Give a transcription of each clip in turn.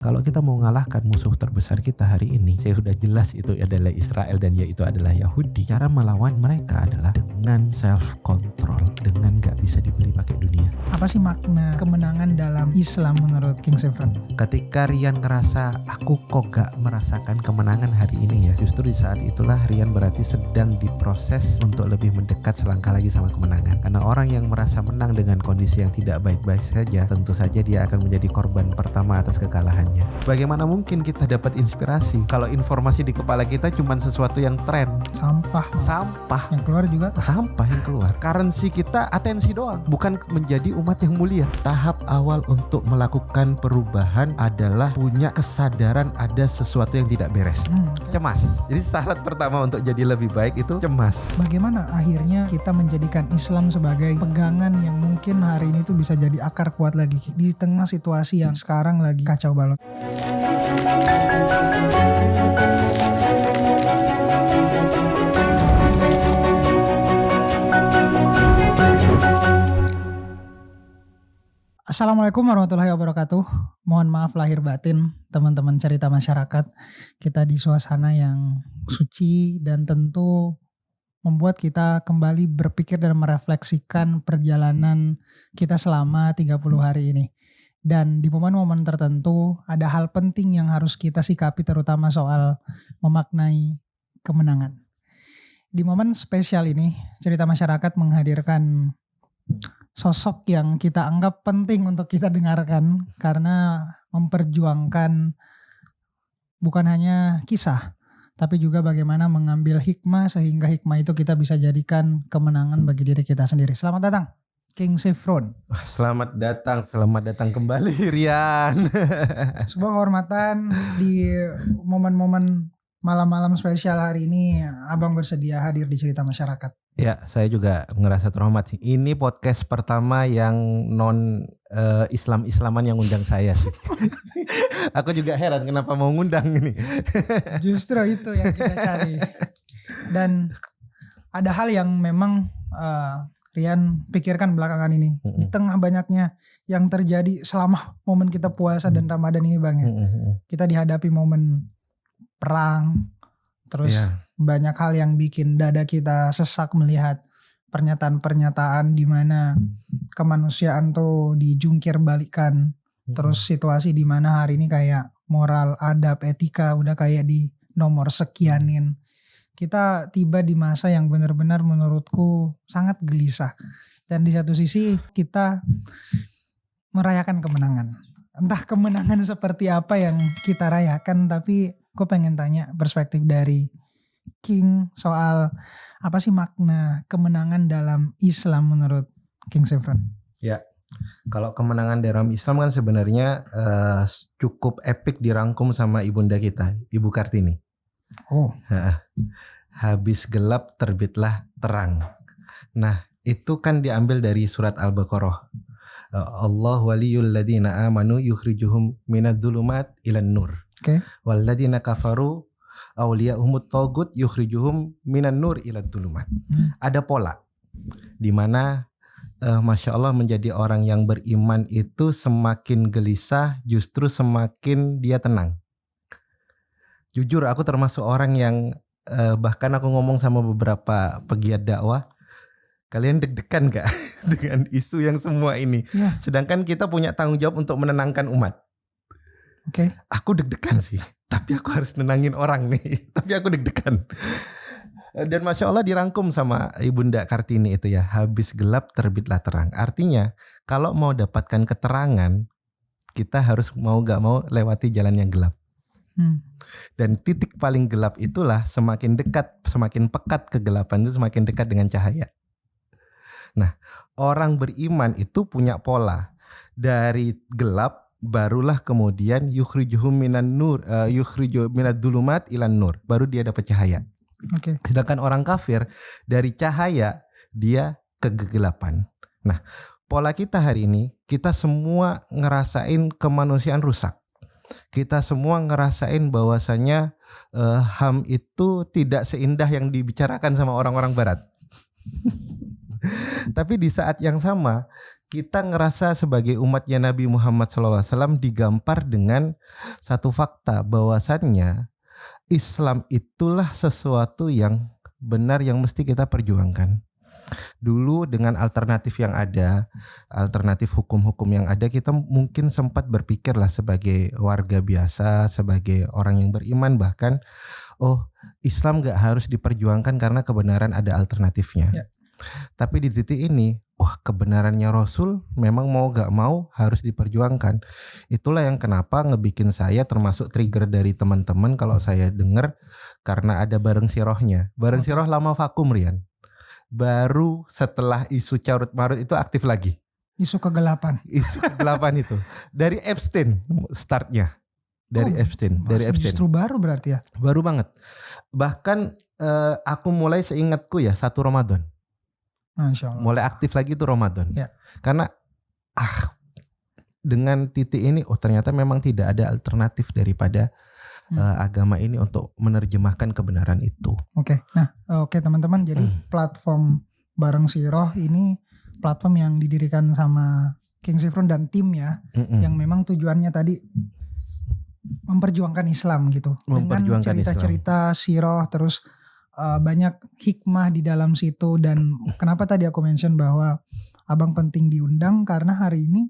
Kalau kita mau mengalahkan musuh terbesar kita hari ini, saya sudah jelas itu adalah Israel dan yaitu adalah Yahudi. Cara melawan mereka adalah dengan self control, dengan gak bisa dibeli pakai dunia. Apa sih makna kemenangan dalam Islam menurut King Saffron? Ketika Rian ngerasa aku kok gak merasakan kemenangan hari ini ya, justru di saat itulah Rian berarti sedang diproses untuk lebih mendekat selangkah lagi sama kemenangan. Karena orang yang merasa menang dengan kondisi yang tidak baik-baik saja, tentu saja dia akan menjadi korban pertama atas kekalahan. Bagaimana mungkin kita dapat inspirasi kalau informasi di kepala kita cuma sesuatu yang tren? Sampah yang keluar juga sampah yang keluar. Currency kita atensi doang, bukan menjadi umat yang mulia. Tahap awal untuk melakukan perubahan adalah punya kesadaran ada sesuatu yang tidak beres. Cemas. Jadi syarat pertama untuk jadi lebih baik itu cemas. Bagaimana akhirnya kita menjadikan Islam sebagai pegangan yang mungkin hari ini tuh bisa jadi akar kuat lagi di tengah situasi yang sekarang lagi kacau balau. Assalamualaikum warahmatullahi wabarakatuh. Mohon maaf lahir batin teman-teman cerita masyarakat. Kita di suasana yang suci dan tentu membuat kita kembali berpikir dan merefleksikan perjalanan kita selama 30 hari ini. Dan di momen-momen tertentu ada hal penting yang harus kita sikapi, terutama soal memaknai kemenangan. Di momen spesial ini, cerita masyarakat menghadirkan sosok yang kita anggap penting untuk kita dengarkan karena memperjuangkan bukan hanya kisah, tapi juga bagaimana mengambil hikmah sehingga hikmah itu kita bisa jadikan kemenangan bagi diri kita sendiri. Selamat datang King Saffron. Selamat datang kembali Rian. Sebuah kehormatan di momen-momen malam-malam spesial hari ini, Abang bersedia hadir di cerita masyarakat. Ya, saya juga ngerasa terhormat sih. Ini podcast pertama yang non Islam-Islaman yang undang saya sih. Aku juga heran kenapa mau ngundang ini. Justru itu yang kita cari. Dan ada hal yang memang Rian pikirkan belakangan ini. Di tengah banyaknya yang terjadi selama momen kita puasa dan Ramadan ini Bang ya. Kita dihadapi momen perang. Terus banyak hal yang bikin dada kita sesak melihat pernyataan-pernyataan di mana kemanusiaan tuh dijungkir balikan. Terus situasi di mana hari ini kayak moral, adab, etika udah kayak di nomor sekianin. Kita tiba di masa yang benar-benar menurutku sangat gelisah. Dan di satu sisi kita merayakan kemenangan. Entah kemenangan seperti apa yang kita rayakan, tapi gue pengen tanya perspektif dari King soal apa sih makna kemenangan dalam Islam menurut King Saffron? Ya, kalau kemenangan dalam Islam kan sebenarnya cukup epik dirangkum sama ibunda kita, Ibu Kartini. Oh. Habis gelap terbitlah terang. Nah, itu kan diambil dari surat Al-Baqarah. Allah waliyul ladina amanu yukhrijuhum minadh-dhulumat ilan nur. Wal ladina kafaru awliya'humut tagut yukhrijuhum minan nur ilad dhulumat. Ada pola di mana Masya Allah menjadi orang yang beriman itu semakin gelisah justru semakin dia tenang. Jujur aku termasuk orang yang bahkan aku ngomong sama beberapa pegiat dakwah, kalian deg-degan gak dengan isu yang semua ini? Sedangkan kita punya tanggung jawab untuk menenangkan umat. Aku deg-degan sih, tapi aku harus nenangin orang nih. Tapi aku deg-degan. Dan Masya Allah dirangkum sama Ibunda Kartini itu ya, habis gelap terbitlah terang. Artinya kalau mau dapatkan keterangan, kita harus mau gak mau lewati jalan yang gelap. Dan titik paling gelap itulah semakin dekat, semakin pekat kegelapan itu semakin dekat dengan cahaya. Nah, orang beriman itu punya pola. Dari gelap barulah kemudian yukhrijuhum minan nur, yukhriju minadh-dhulumat ilan nur, baru dia dapat cahaya. Sedangkan orang kafir dari cahaya dia ke kegelapan. Nah, pola kita hari ini, kita semua ngerasain kemanusiaan rusak. Kita semua ngerasain bahwasanya HAM itu tidak seindah yang dibicarakan sama orang-orang barat. Tapi di saat yang sama kita ngerasa sebagai umatnya Nabi Muhammad SAW digampar dengan satu fakta bahwasannya Islam itulah sesuatu yang benar yang mesti kita perjuangkan. Dulu dengan alternatif yang ada, alternatif hukum-hukum yang ada, kita mungkin sempat berpikir lah sebagai warga biasa, sebagai orang yang beriman bahkan, oh Islam gak harus diperjuangkan karena kebenaran ada alternatifnya. Ya. Tapi di titik ini, wah kebenarannya Rasul memang mau gak mau harus diperjuangkan. Itulah yang kenapa ngebikin saya termasuk trigger dari teman-teman kalau saya dengar karena ada bareng sirohnya. Bareng siroh lama vakum Rian. Baru setelah isu carut marut itu aktif lagi. Isu kegelapan. Isu kegelapan itu. Dari Epstein startnya. Dari Epstein. Justru baru berarti ya? Baru banget. Bahkan aku mulai seingatku ya 1 Ramadan. Masya Allah. Mulai aktif lagi itu Ramadan. Ya. Karena dengan titik ini ternyata memang tidak ada alternatif daripada agama ini untuk menerjemahkan kebenaran itu. Oke. Nah, teman-teman, jadi platform Bareng Siroh ini platform yang didirikan sama King Sifrun dan tim ya, yang memang tujuannya tadi memperjuangkan Islam gitu. Dengan cerita-cerita siroh, terus banyak hikmah di dalam situ. Dan kenapa tadi aku mention bahwa Abang penting diundang karena hari ini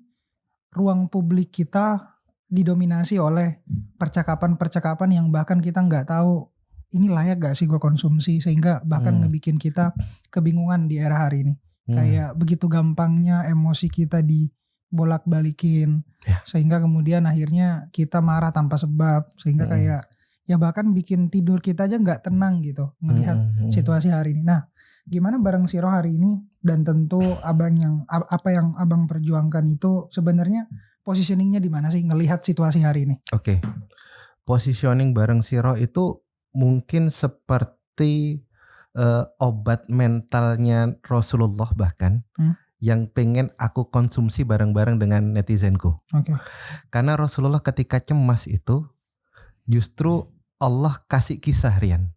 ruang publik kita didominasi oleh percakapan-percakapan yang bahkan kita nggak tahu ini layak gak sih gue konsumsi, sehingga bahkan ngebikin kita kebingungan di era hari ini. Kayak begitu gampangnya emosi kita dibolak-balikin, sehingga kemudian akhirnya kita marah tanpa sebab, sehingga kayak ya bahkan bikin tidur kita aja nggak tenang gitu melihat situasi hari ini. Nah, gimana Bareng Siroh hari ini, dan tentu abang yang apa yang abang perjuangkan itu sebenarnya positioningnya di mana sih ngelihat situasi hari ini? Oke. Positioning Bareng Siroh itu mungkin seperti obat mentalnya Rasulullah bahkan yang pengen aku konsumsi bareng-bareng dengan netizenku. Karena Rasulullah ketika cemas itu justru Allah kasih kisah Rian.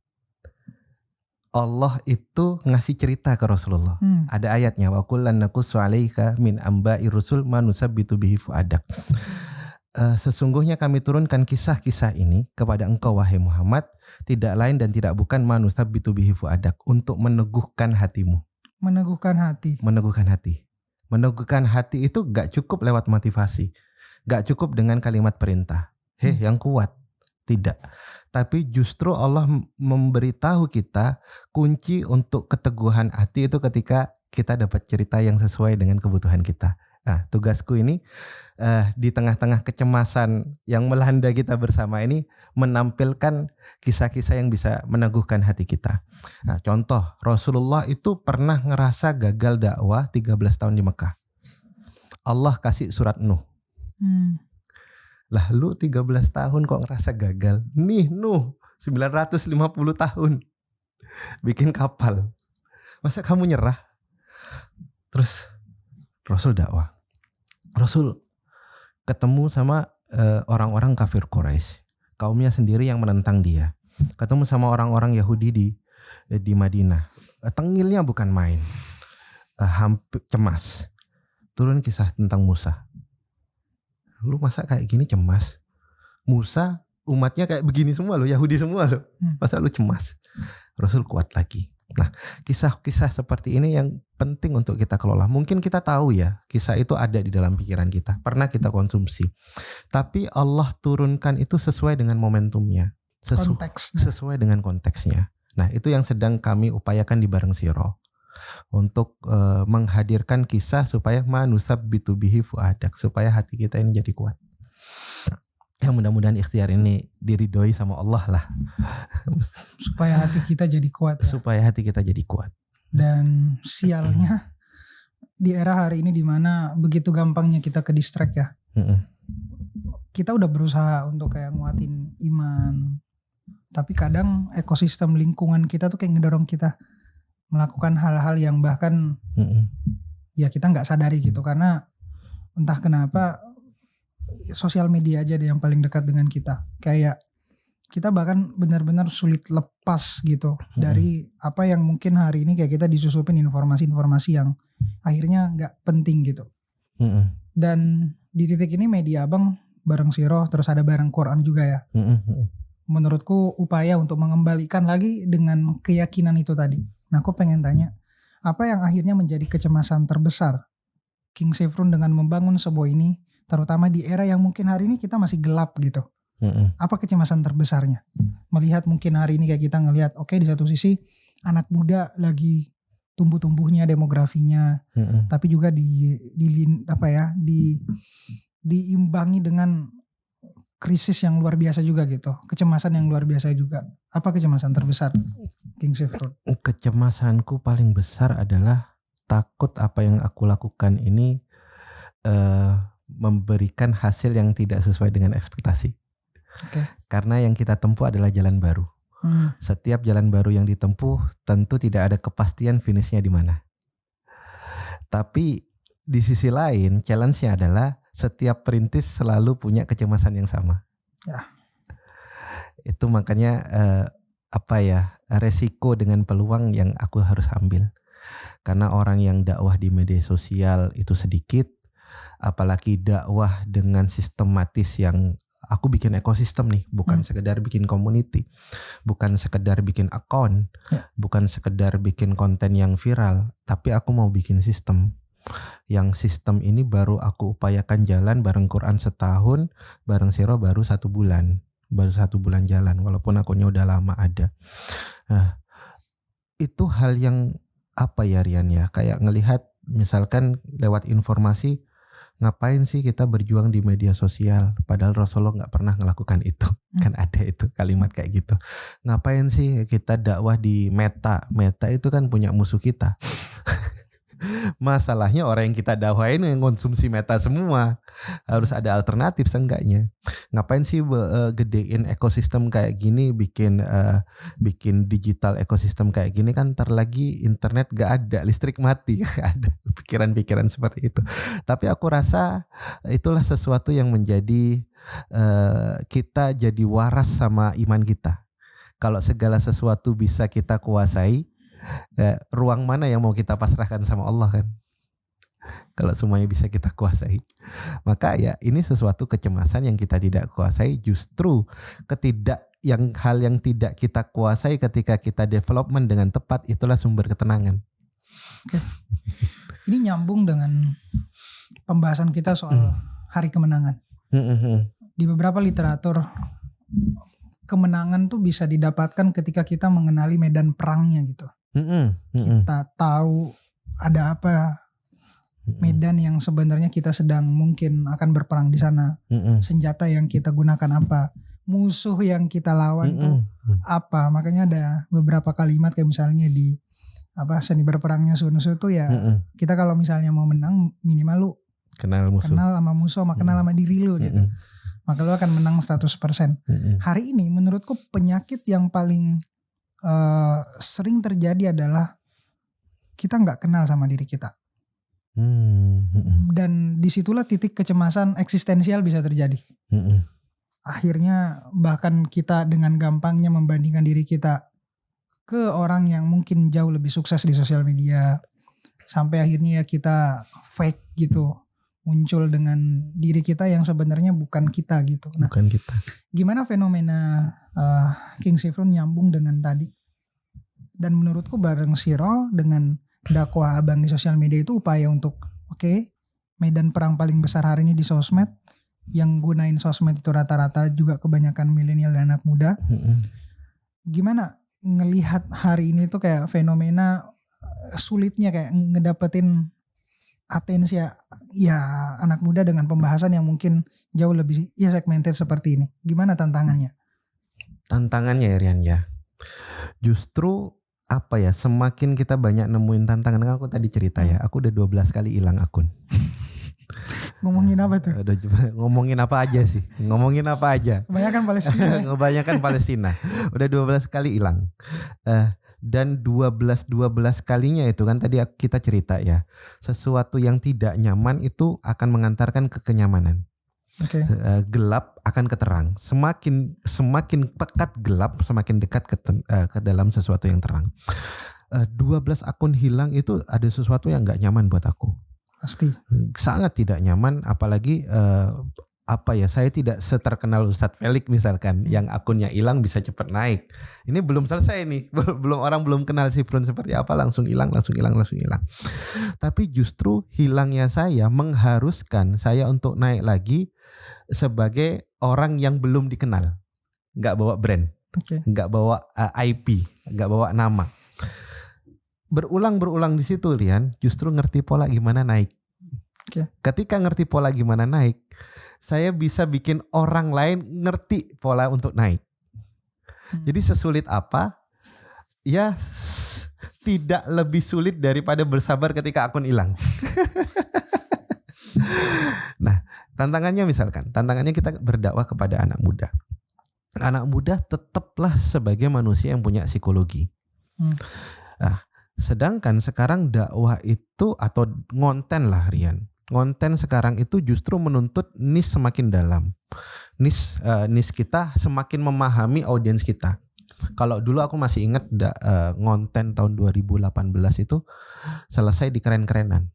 Allah itu ngasih cerita ke Rasulullah. Ada ayatnya, wa kullan naqussu 'alaika min amba'i rusul ma nusabbitu bihi fu'adak. Sesungguhnya kami turunkan kisah-kisah ini kepada engkau wahai Muhammad, tidak lain dan tidak bukan ma nusabbitu bihi fu'adak, untuk meneguhkan hatimu. Meneguhkan hati. Meneguhkan hati. Meneguhkan hati itu gak cukup lewat motivasi. Gak cukup dengan kalimat perintah. Yang kuat. Tidak. Tapi justru Allah memberitahu kita kunci untuk keteguhan hati itu ketika kita dapat cerita yang sesuai dengan kebutuhan kita. Nah, tugasku ini di tengah-tengah kecemasan yang melanda kita bersama ini menampilkan kisah-kisah yang bisa meneguhkan hati kita. Nah, contoh Rasulullah itu pernah ngerasa gagal dakwah 13 tahun di Mekah. Allah kasih surat Nuh. Lah lu 13 tahun kok ngerasa gagal? Nih Nuh 950 tahun bikin kapal. Masa kamu nyerah? Terus Rasul dakwah. Rasul ketemu sama orang-orang kafir Quraisy, kaumnya sendiri yang menentang dia. Ketemu sama orang-orang Yahudi di Madinah. Tengilnya bukan main. Hampir cemas. Turun kisah tentang Musa. Lu masa kayak gini cemas? Musa umatnya kayak begini semua loh, Yahudi semua loh. Masa lu cemas? Rasul kuat lagi. Nah, kisah-kisah seperti ini yang penting untuk kita kelola. Mungkin kita tahu ya, kisah itu ada di dalam pikiran kita, pernah kita konsumsi. Tapi Allah turunkan itu sesuai dengan momentumnya, sesuai dengan konteksnya. Nah, itu yang sedang kami upayakan di Bareng Siroh. Untuk menghadirkan kisah supaya manusabbitu bihi fu'adak, supaya hati kita ini jadi kuat. Ya mudah-mudahan ikhtiar ini diridhoi sama Allah lah. Supaya hati kita jadi kuat ya? Supaya hati kita jadi kuat. Dan sialnya di era hari ini dimana begitu gampangnya kita ke distract ya. Kita udah berusaha untuk kayak nguatin iman, tapi kadang ekosistem lingkungan kita tuh kayak ngedorong kita melakukan hal-hal yang bahkan ya kita gak sadari gitu. Karena entah kenapa sosial media aja deh yang paling dekat dengan kita. Kayak kita bahkan benar-benar sulit lepas gitu dari apa yang mungkin hari ini kayak kita disusupin informasi-informasi yang akhirnya gak penting gitu. Dan di titik ini media abang bareng Siro terus ada bareng Quran juga ya. Menurutku upaya untuk mengembalikan lagi dengan keyakinan itu tadi. Nah aku pengen tanya, apa yang akhirnya menjadi kecemasan terbesar King Sifrun dengan membangun sebuah ini, terutama di era yang mungkin hari ini kita masih gelap gitu. Apa kecemasan terbesarnya? Melihat mungkin hari ini kayak kita ngelihat, oke, di satu sisi anak muda lagi tumbuh-tumbuhnya demografinya, tapi juga diimbangi dengan krisis yang luar biasa juga gitu, kecemasan yang luar biasa juga. Apa kecemasan terbesar King Sifrun? Kecemasanku paling besar adalah takut apa yang aku lakukan ini memberikan hasil yang tidak sesuai dengan ekspektasi. Karena yang kita tempuh adalah jalan baru. Setiap jalan baru yang ditempuh tentu tidak ada kepastian finishnya di mana. Tapi di sisi lain challenge-nya adalah setiap perintis selalu punya kecemasan yang sama. Ya. Itu makanya resiko dengan peluang yang aku harus ambil. Karena orang yang dakwah di media sosial itu sedikit, apalagi dakwah dengan sistematis yang aku bikin ekosistem nih, bukan sekedar bikin community, bukan sekedar bikin account, bukan sekedar bikin konten yang viral, tapi aku mau bikin sistem. Yang sistem ini baru aku upayakan jalan bareng Quran setahun, bareng Siro baru 1 bulan. Baru 1 bulan jalan, walaupun akunnya udah lama ada. Nah, itu hal yang apa ya Rian ya, kayak ngelihat misalkan lewat informasi, ngapain sih kita berjuang di media sosial padahal Rasulullah gak pernah melakukan itu. Kan ada itu kalimat kayak gitu. Ngapain sih kita dakwah di Meta itu kan punya musuh kita. Masalahnya orang yang kita dakwain yang konsumsi Meta semua. Harus ada alternatif seenggaknya. Ngapain sih gedein ekosistem kayak gini, bikin digital ekosistem kayak gini, kan ntar lagi internet gak ada, listrik mati. Ada pikiran-pikiran seperti itu. Tapi aku rasa itulah sesuatu yang menjadi kita jadi waras sama iman kita. Kalau segala sesuatu bisa kita kuasai, ruang mana yang mau kita pasrahkan sama Allah kan? Kalau semuanya bisa kita kuasai, maka ya ini sesuatu kecemasan yang kita tidak kuasai. Justru hal yang tidak kita kuasai ketika kita development dengan tepat, itulah sumber ketenangan. Oke. Ini nyambung dengan pembahasan kita soal hari kemenangan. Di beberapa literatur, kemenangan tuh bisa didapatkan ketika kita mengenali medan perangnya gitu. Kita tahu ada apa medan yang sebenarnya kita sedang mungkin akan berperang di sana. Senjata yang kita gunakan apa, musuh yang kita lawan tuh apa. Makanya ada beberapa kalimat kayak misalnya di seni berperangnya Sun Tzu tuh ya, kita kalau misalnya mau menang minimal lu kenal sama musuh, sama kenal sama diri lu gitu. Maka lu akan menang 100%. Hari ini menurutku penyakit yang paling sering terjadi adalah kita nggak kenal sama diri kita. Dan disitulah titik kecemasan eksistensial bisa terjadi. Akhirnya bahkan kita dengan gampangnya membandingkan diri kita ke orang yang mungkin jauh lebih sukses di sosial media, sampai akhirnya kita fake gitu, muncul dengan diri kita yang sebenarnya bukan kita gitu. Nah, bukan kita. Gimana fenomena King Sifrun nyambung dengan tadi? Dan menurutku bareng Siro dengan dakwah abang di sosial media itu upaya untuk medan perang paling besar hari ini di sosmed, yang gunain sosmed itu rata-rata juga kebanyakan milenial dan anak muda. Gimana ngelihat hari ini tuh kayak fenomena sulitnya kayak ngedapetin atensi ya anak muda dengan pembahasan yang mungkin jauh lebih segmented seperti ini. Gimana tantangannya? Tantangannya ya Rian ya, justru semakin kita banyak nemuin tantangan. Kan aku tadi cerita ya, aku udah 12 kali hilang akun. Ngomongin apa tuh? Ngomongin apa aja sih? Ngomongin apa aja? Kebanyakan Palestina. Udah 12 kali hilang. Dan 12 kalinya itu kan tadi kita cerita ya, sesuatu yang tidak nyaman itu akan mengantarkan ke kenyamanan. Gelap akan ke terang. Semakin pekat gelap, semakin dekat ke dalam sesuatu yang terang. 12 akun hilang itu ada sesuatu yang gak nyaman buat aku. Pasti. Sangat tidak nyaman, apalagi saya tidak seterkenal Ustadz Felix misalkan yang akunnya hilang bisa cepat naik. Ini belum selesai nih, orang belum kenal Sifrun seperti apa langsung hilang. Tapi justru hilangnya saya mengharuskan saya untuk naik lagi sebagai orang yang belum dikenal, nggak bawa brand, nggak bawa IP, nggak bawa nama. Berulang di situ Rian, justru ngerti pola gimana naik. Ketika ngerti pola gimana naik, saya bisa bikin orang lain ngerti pola untuk naik. Jadi sesulit apa? Ya tidak lebih sulit daripada bersabar ketika akun hilang. Nah, tantangannya kita berdakwah kepada anak muda. Anak muda tetaplah sebagai manusia yang punya psikologi. Nah, sedangkan sekarang dakwah itu atau ngonten lah Rian. Konten sekarang itu justru menuntut niche semakin dalam. Niche kita semakin memahami audiens kita. Kalau dulu aku masih ingat ngonten tahun 2018 itu selesai di keren-kerenan.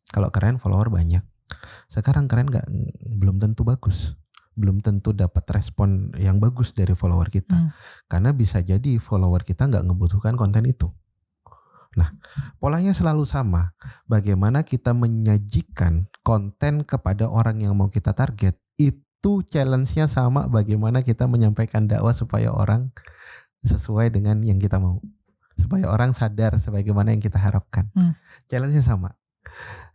Kalau keren follower banyak. Sekarang keren belum tentu bagus. Belum tentu dapat respon yang bagus dari follower kita. Karena bisa jadi follower kita nggak ngebutuhkan konten itu. Nah, polanya selalu sama. Bagaimana kita menyajikan konten kepada orang yang mau kita target, itu challenge-nya sama bagaimana kita menyampaikan dakwah supaya orang sesuai dengan yang kita mau. Supaya orang sadar sebagaimana yang kita harapkan. Challenge-nya sama.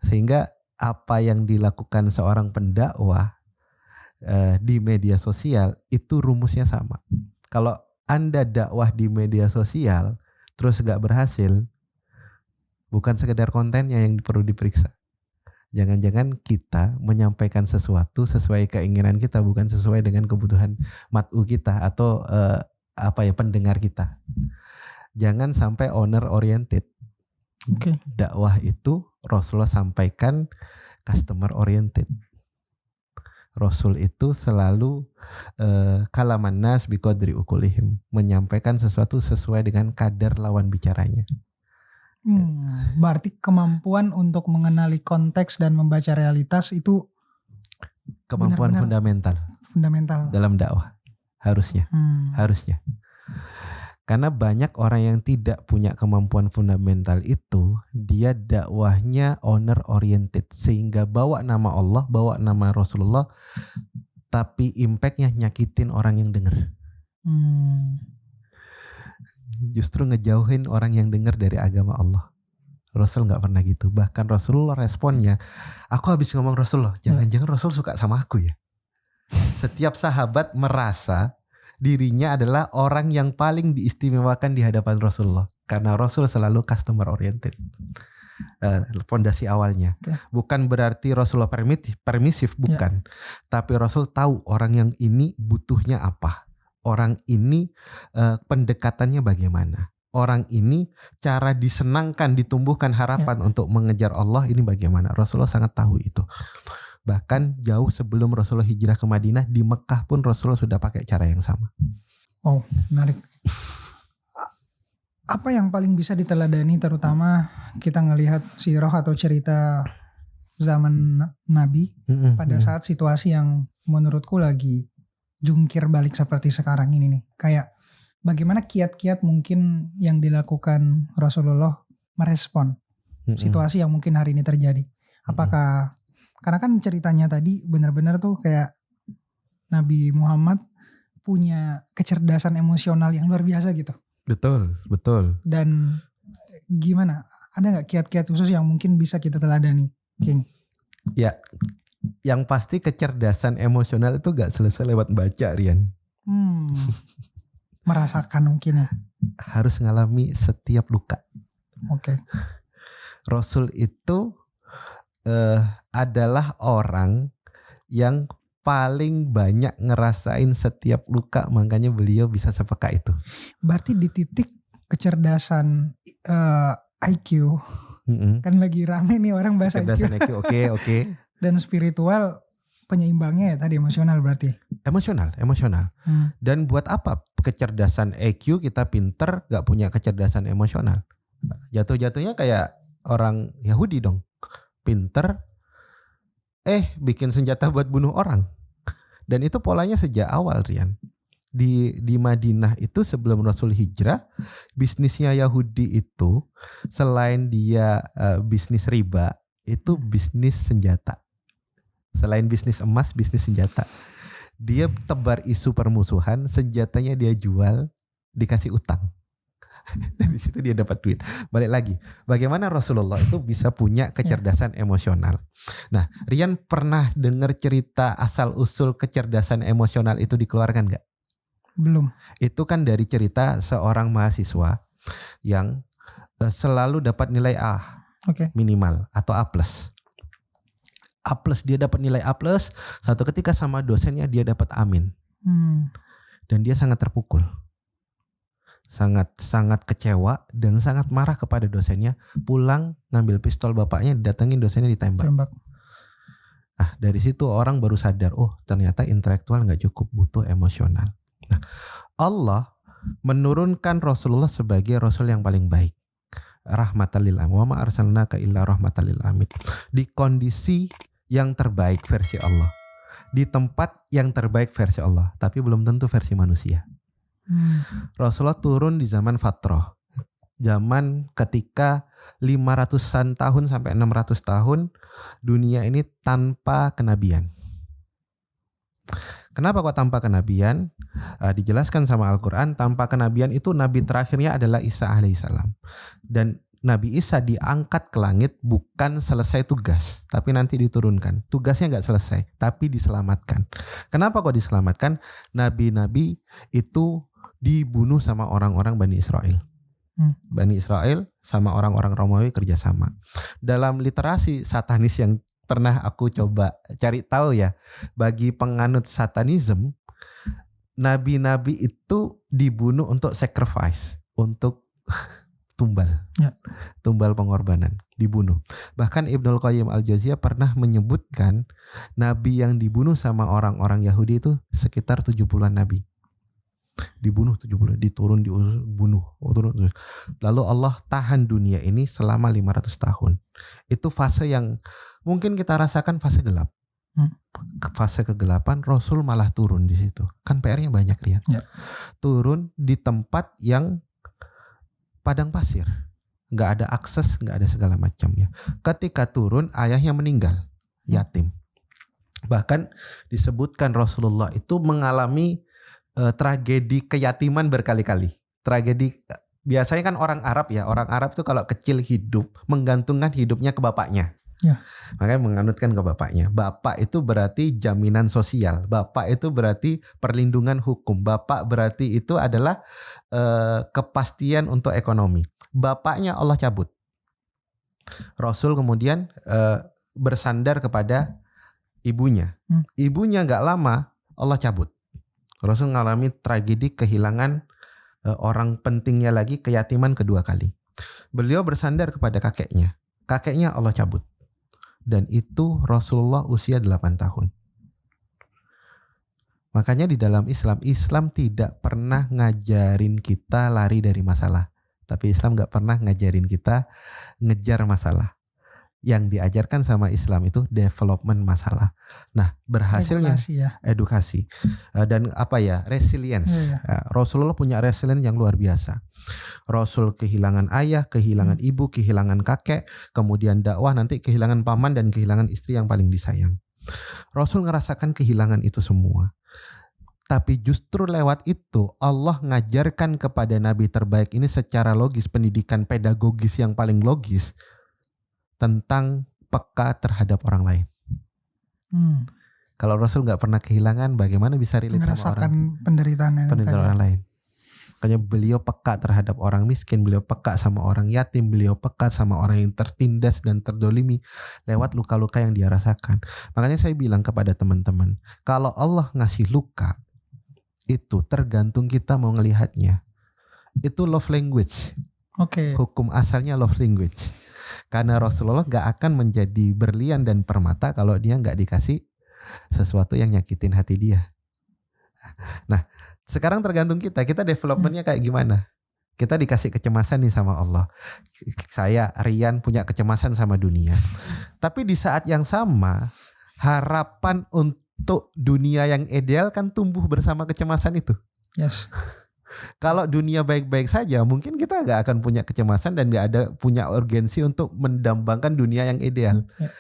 Sehingga apa yang dilakukan seorang pendakwah di media sosial itu rumusnya sama. Kalau Anda dakwah di media sosial terus gak berhasil, bukan sekedar kontennya yang perlu diperiksa. Jangan-jangan kita menyampaikan sesuatu sesuai keinginan kita, bukan sesuai dengan kebutuhan mat'u kita atau pendengar kita. Jangan sampai owner oriented. Dakwah itu Rasulullah sampaikan customer oriented. Rasul itu selalu kalaman nas biqadri uqulihim, menyampaikan sesuatu sesuai dengan kadar lawan bicaranya. Berarti kemampuan untuk mengenali konteks dan membaca realitas itu kemampuan fundamental dalam dakwah harusnya. Karena banyak orang yang tidak punya kemampuan fundamental itu, dia dakwahnya owner oriented sehingga bawa nama Allah, bawa nama Rasulullah, tapi impactnya nyakitin orang yang dengar. Justru ngejauhin orang yang dengar dari agama Allah. Rasul gak pernah gitu. Bahkan Rasulullah responnya, aku habis ngomong Rasulullah, jangan-jangan Rasul suka sama aku ya. Setiap sahabat merasa dirinya adalah orang yang paling diistimewakan di hadapan Rasulullah. Karena Rasul selalu customer oriented. Fondasi awalnya. Bukan berarti Rasulullah permisif, bukan. Tapi Rasul tahu orang yang ini butuhnya apa. Orang ini pendekatannya bagaimana. Orang ini cara disenangkan, ditumbuhkan harapan untuk mengejar Allah ini bagaimana. Rasulullah sangat tahu itu. Bahkan jauh sebelum Rasulullah hijrah ke Madinah, di Mekah pun Rasulullah sudah pakai cara yang sama. Oh, menarik. Apa yang paling bisa diteladani terutama kita ngelihat sirah atau cerita zaman Nabi pada saat situasi yang menurutku lagi jungkir balik seperti sekarang ini nih. Kayak bagaimana kiat-kiat mungkin yang dilakukan Rasulullah merespon situasi yang mungkin hari ini terjadi. Apakah karena kan ceritanya tadi benar-benar tuh kayak Nabi Muhammad punya kecerdasan emosional yang luar biasa gitu. Betul. Dan gimana? Ada gak kiat-kiat khusus yang mungkin bisa kita teladani, King? Ya, yang pasti kecerdasan emosional itu gak selesai lewat baca, Rian. Merasakan mungkin ya. Harus ngalami setiap luka. Oke. Rasul itu adalah orang yang paling banyak ngerasain setiap luka, makanya beliau bisa sepeka itu. Berarti di titik kecerdasan IQ, kan lagi rame nih orang bahas kecerdasan IQ. Oke. Dan spiritual penyeimbangnya ya tadi emosional berarti. Emosional. Dan buat apa kecerdasan IQ kita pinter gak punya kecerdasan emosional? Jatuh-jatuhnya kayak orang Yahudi dong. pinter, bikin senjata buat bunuh orang. Dan itu polanya sejak awal, Rian. Di Madinah itu sebelum Rasul hijrah, bisnisnya Yahudi itu selain dia bisnis riba, itu bisnis senjata. Selain bisnis emas, bisnis senjata. Dia tebar isu permusuhan, senjatanya dia jual, dikasih utang. Dan di situ dia dapat duit. Balik lagi, bagaimana Rasulullah itu bisa punya kecerdasan emosional. Nah, Rian pernah dengar cerita asal usul kecerdasan emosional itu dikeluarkan nggak? Belum. Itu kan dari cerita seorang mahasiswa yang selalu dapat nilai A minimal atau A+. Dia dapat nilai A+, satu ketika sama dosennya dia dapat amin. Dan dia sangat terpukul. Sangat kecewa dan sangat marah kepada dosennya. Pulang ngambil pistol bapaknya, datengin dosennya, ditembak. Nah, dari situ orang baru sadar, oh ternyata intelektual gak cukup, butuh emosional. Nah, Allah menurunkan Rasulullah sebagai Rasul yang paling baik, rahmatan lil alamin, wa ma arsalnaka illa rahmatan lil alamin. Di kondisi yang terbaik versi Allah, di tempat yang terbaik versi Allah, tapi belum tentu versi manusia. Rasulullah turun di zaman fatrah, zaman ketika 500-an tahun sampai 600 tahun dunia ini tanpa kenabian. Kenapa kok tanpa kenabian? Dijelaskan sama Al-Quran, tanpa kenabian itu nabi terakhirnya adalah Isa alaihissalam. Dan Nabi Isa diangkat ke langit bukan selesai tugas, tapi nanti diturunkan. Tugasnya gak selesai, tapi diselamatkan. Kenapa kok diselamatkan? Nabi-nabi itu dibunuh sama orang-orang Bani Israel. Bani Israel sama orang-orang Romawi kerjasama. Dalam literasi satanis yang pernah aku coba cari tahu ya, bagi penganut satanism, nabi-nabi itu dibunuh untuk sacrifice, untuk tumbal, tumbal pengorbanan, dibunuh. Bahkan Ibnul Qayyim al-Jauziyah pernah menyebutkan nabi yang dibunuh sama orang-orang Yahudi itu sekitar 70-an nabi. Dibunuh 70, diturun, dibunuh. Lalu Allah tahan dunia ini selama 500 tahun. Itu fase yang mungkin kita rasakan fase gelap. Fase kegelapan, Rasul malah turun di situ. Kan PR-nya banyak, Rian. Turun di tempat yang padang pasir, nggak ada akses, nggak ada segala macamnya. Ketika turun, ayahnya meninggal, yatim. Bahkan disebutkan Rasulullah itu mengalami tragedi keyatiman berkali-kali. Tragedi, biasanya kan orang Arab ya, orang Arab itu kalau kecil hidup menggantungkan hidupnya ke bapaknya. Makanya menganutkan ke bapaknya. Bapak itu berarti jaminan sosial. Bapak itu berarti perlindungan hukum. Bapak berarti itu adalah kepastian untuk ekonomi. Bapaknya Allah cabut. Rasul kemudian bersandar kepada ibunya. Ibunya gak lama Allah cabut. Rasul mengalami tragedi kehilangan orang pentingnya lagi, keyatiman kedua kali. Beliau bersandar kepada kakeknya. Kakeknya Allah cabut. Dan itu Rasulullah usia 8 tahun. Makanya di dalam Islam tidak pernah ngajarin kita lari dari masalah. Tapi Islam gak pernah ngajarin kita ngejar masalah. Yang diajarkan sama Islam itu development masalah. Nah, berhasilnya edukasi. Dan resilience. Rasulullah punya resilience yang luar biasa. Rasul kehilangan ayah, kehilangan ibu, kehilangan kakek, kemudian dakwah, nanti kehilangan paman dan kehilangan istri yang paling disayang. Rasul ngerasakan kehilangan itu semua. Tapi justru lewat itu Allah ngajarkan kepada nabi terbaik ini secara logis, pendidikan pedagogis yang paling logis tentang peka terhadap orang lain. Kalau Rasul gak pernah kehilangan, bagaimana bisa relate sama orang? Penderitaan orang lain. Makanya beliau peka terhadap orang miskin, beliau peka sama orang yatim, beliau peka sama orang yang tertindas dan terdolimi lewat luka-luka yang dia rasakan. Makanya saya bilang kepada teman-teman, kalau Allah ngasih luka, itu tergantung kita mau ngelihatnya. Itu love language. Hukum asalnya love language. Karena Rasulullah gak akan menjadi berlian dan permata kalau dia gak dikasih sesuatu yang nyakitin hati dia. Nah, sekarang tergantung kita developmentnya kayak gimana. Kita dikasih kecemasan nih sama Allah. Saya, Rian, punya kecemasan sama dunia. Tapi di saat yang sama, harapan untuk dunia yang ideal kan tumbuh bersama kecemasan itu. Yes. Kalau dunia baik-baik saja, mungkin kita gak akan punya kecemasan dan gak ada punya urgensi untuk mendambangkan dunia yang ideal. Ya.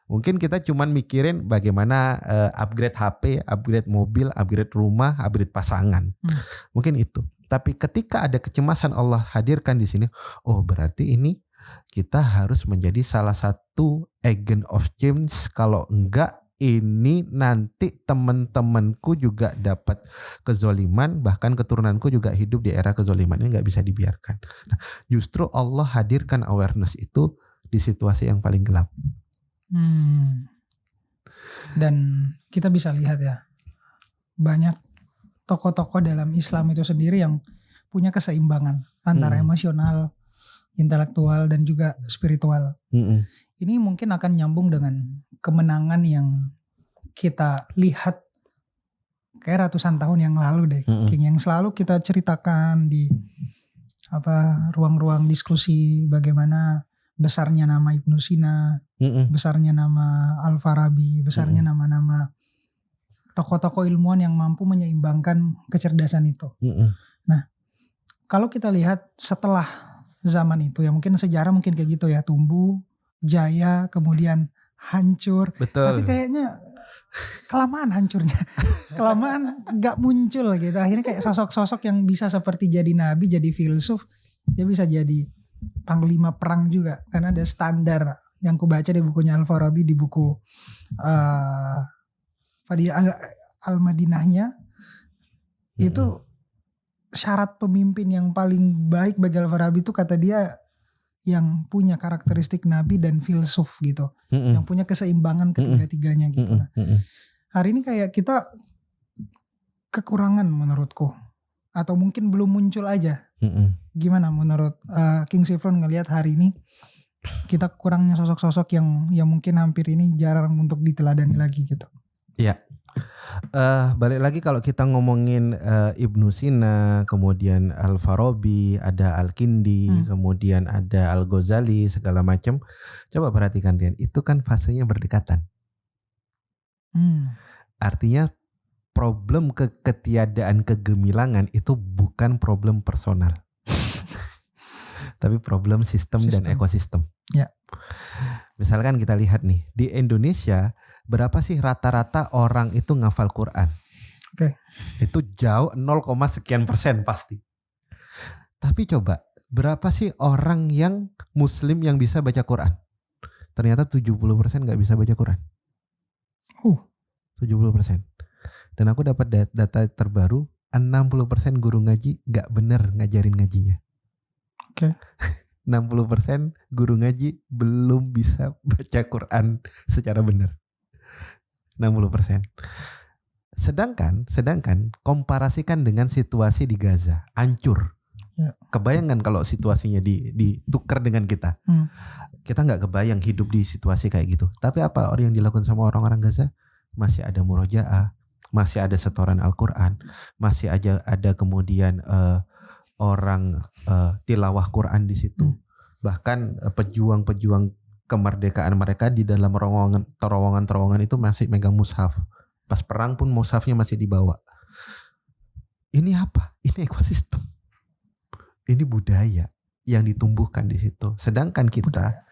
Mungkin kita cuman mikirin bagaimana upgrade HP, upgrade mobil, upgrade rumah, upgrade pasangan. Mungkin itu. Tapi ketika ada kecemasan Allah hadirkan di sini, oh berarti ini kita harus menjadi salah satu agent of change. Kalau enggak, ini nanti teman-temanku juga dapat kezoliman, bahkan keturunanku juga hidup di era kezoliman. Ini nggak bisa dibiarkan. Nah, justru Allah hadirkan awareness itu di situasi yang paling gelap. Dan kita bisa lihat ya, banyak tokoh-tokoh dalam Islam itu sendiri yang punya keseimbangan antara emosional, intelektual, dan juga spiritual. Ini mungkin akan nyambung dengan kemenangan yang kita lihat kayak ratusan tahun yang lalu deh, King, yang selalu kita ceritakan di ruang-ruang diskusi bagaimana besarnya nama Ibnu Sina, besarnya nama Al-Farabi, besarnya nama-nama tokoh-tokoh ilmuwan yang mampu menyeimbangkan kecerdasan itu. Nah, kalau kita lihat setelah zaman itu ya, mungkin sejarah mungkin kayak gitu ya, tumbuh, jaya, kemudian hancur. Betul. Tapi kayaknya kelamaan hancurnya, kelamaan gak muncul gitu. Akhirnya kayak sosok-sosok yang bisa seperti jadi nabi, jadi filsuf, dia bisa jadi panglima perang juga. Karena ada standar yang kubaca di bukunya Al-Farabi, di buku Al-Madinahnya, itu syarat pemimpin yang paling baik bagi Al-Farabi itu kata dia yang punya karakteristik nabi dan filsuf gitu, yang punya keseimbangan ketiga-tiganya gitu. Nah, hari ini kayak kita kekurangan menurutku, atau mungkin belum muncul aja. Gimana menurut King Saifron ngelihat hari ini kita kurangnya sosok-sosok yang mungkin hampir ini jarang untuk diteladani lagi gitu? Ya, balik lagi kalau kita ngomongin Ibnu Sina, kemudian Al-Farabi, ada Al-Kindi, kemudian ada Al-Ghazali, segala macam. Coba perhatikan Rian, itu kan fasenya berdekatan. Artinya problem ketiadaan kegemilangan itu bukan problem personal, tapi problem sistem dan ekosistem. Ya. Misalkan kita lihat nih, di Indonesia berapa sih rata-rata orang itu ngafal Quran? Oke. Itu jauh 0, sekian persen pasti. Tapi coba, berapa sih orang yang Muslim yang bisa baca Quran? Ternyata 70% gak bisa baca Quran. 70%. Dan aku dapat data terbaru, 60% guru ngaji gak bener ngajarin ngajinya. Oke. 60% guru ngaji belum bisa baca Quran secara benar. 60%. Sedangkan komparasikan dengan situasi di Gaza, hancur. Ya. Kebayangkan kalau situasinya ditukar dengan kita. Kita nggak kebayang hidup di situasi kayak gitu. Tapi apa yang dilakukan sama orang-orang Gaza? Masih ada murojaah, masih ada setoran Al-Quran, masih ada kemudian orang tilawah Quran di situ. Bahkan pejuang-pejuang kemerdekaan mereka di dalam terowongan itu masih megang mushaf. Pas perang pun mushafnya masih dibawa. Ini apa? Ini ekosistem. Ini budaya yang ditumbuhkan di situ. Sedangkan kita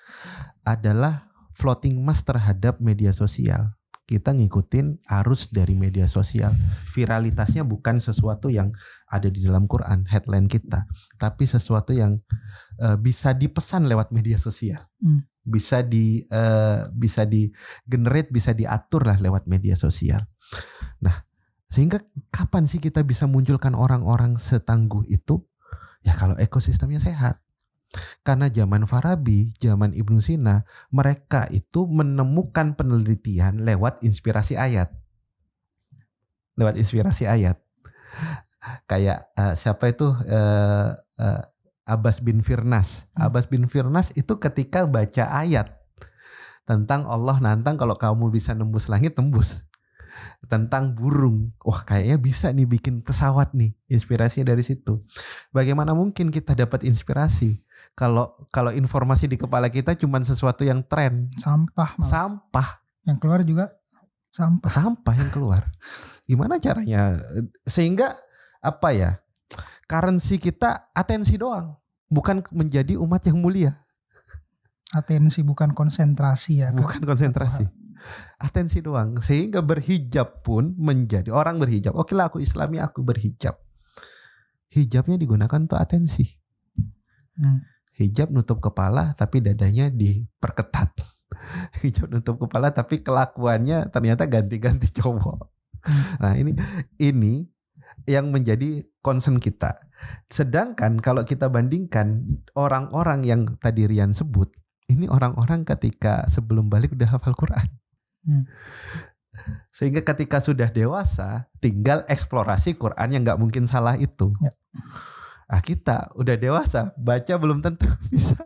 adalah floating mass terhadap media sosial. Kita ngikutin arus dari media sosial. Viralitasnya bukan sesuatu yang ada di dalam Quran, headline kita, tapi sesuatu yang bisa dipesan lewat media sosial. Bisa di generate, bisa diatur lah lewat media sosial. Nah, sehingga kapan sih kita bisa munculkan orang-orang setangguh itu? Ya kalau ekosistemnya sehat. Karena zaman Farabi, zaman Ibnu Sina, mereka itu menemukan penelitian lewat inspirasi ayat. Lewat inspirasi ayat. Kayak siapa itu Abbas bin Firnas. Abbas bin Firnas itu ketika baca ayat tentang Allah nantang kalau kamu bisa nembus langit, tembus. tentang burung. Wah, kayaknya bisa nih bikin pesawat nih. Inspirasinya dari situ. Bagaimana mungkin kita dapat inspirasi kalau informasi di kepala kita cuma sesuatu yang tren, Sampah malah. sampah Yang keluar juga sampah. yang keluar. Gimana caranya sehingga apa ya? Currency kita atensi doang, bukan menjadi umat yang mulia. Atensi bukan konsentrasi ya. Bukan konsentrasi. Atensi doang. Sehingga berhijab pun menjadi orang berhijab. Oke lah, aku Islami, aku berhijab. Hijabnya digunakan untuk atensi. Hijab nutup kepala tapi dadanya diperketat. Hijab nutup kepala tapi kelakuannya ternyata ganti-ganti cowok. Nah, ini yang menjadi concern kita. Sedangkan kalau kita bandingkan orang-orang yang tadi Rian sebut, ini orang-orang ketika sebelum balik udah hafal Quran. Sehingga ketika sudah dewasa tinggal eksplorasi Quran yang gak mungkin salah itu. Ya. Nah, kita udah dewasa baca belum tentu bisa.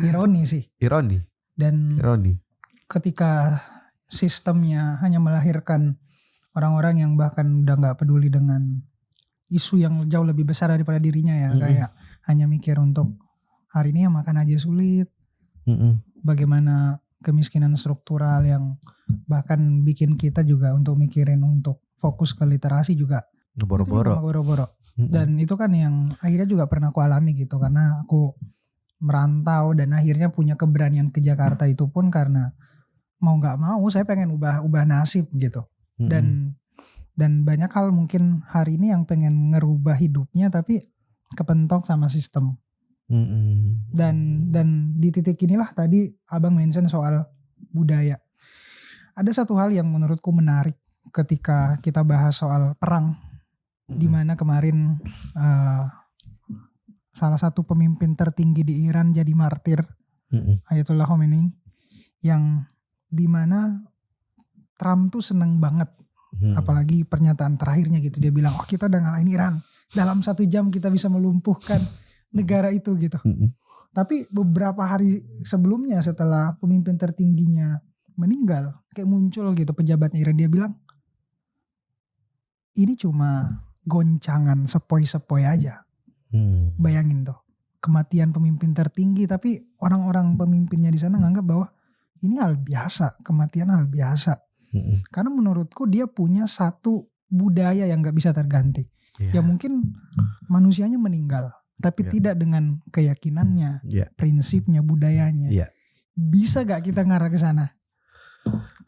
Ironi sih. Ironi. Ketika sistemnya hanya melahirkan orang-orang yang bahkan udah gak peduli dengan isu yang jauh lebih besar daripada dirinya ya. Kayak hanya mikir untuk hari ini yang makan aja sulit. Bagaimana kemiskinan struktural yang bahkan bikin kita juga untuk mikirin untuk fokus ke literasi juga boro-boro. Dan itu kan yang akhirnya juga pernah aku alami gitu, karena aku merantau dan akhirnya punya keberanian ke Jakarta itu pun karena mau nggak mau saya pengen ubah nasib gitu. Dan banyak hal mungkin hari ini yang pengen ngerubah hidupnya tapi kepentok sama sistem. Dan di titik inilah tadi abang mention soal budaya. Ada satu hal yang menurutku menarik ketika kita bahas soal perang, di mana kemarin salah satu pemimpin tertinggi di Iran jadi martir, Ayatollah Khomeini, yang di mana Trump tuh seneng banget, apalagi pernyataan terakhirnya gitu, dia bilang kita udah ngalahin Iran, dalam 1 jam kita bisa melumpuhkan negara itu gitu. Tapi beberapa hari sebelumnya setelah pemimpin tertingginya meninggal, kayak muncul gitu pejabatnya Iran, dia bilang ini cuma goncangan sepoi-sepoi aja. Bayangin tuh, kematian pemimpin tertinggi tapi orang-orang pemimpinnya di sana nganggap bahwa ini hal biasa, kematian hal biasa. Karena menurutku dia punya satu budaya yang gak bisa terganti. Ya mungkin manusianya meninggal, tapi tidak dengan keyakinannya, prinsipnya, budayanya. Bisa gak kita ngarah ke sana,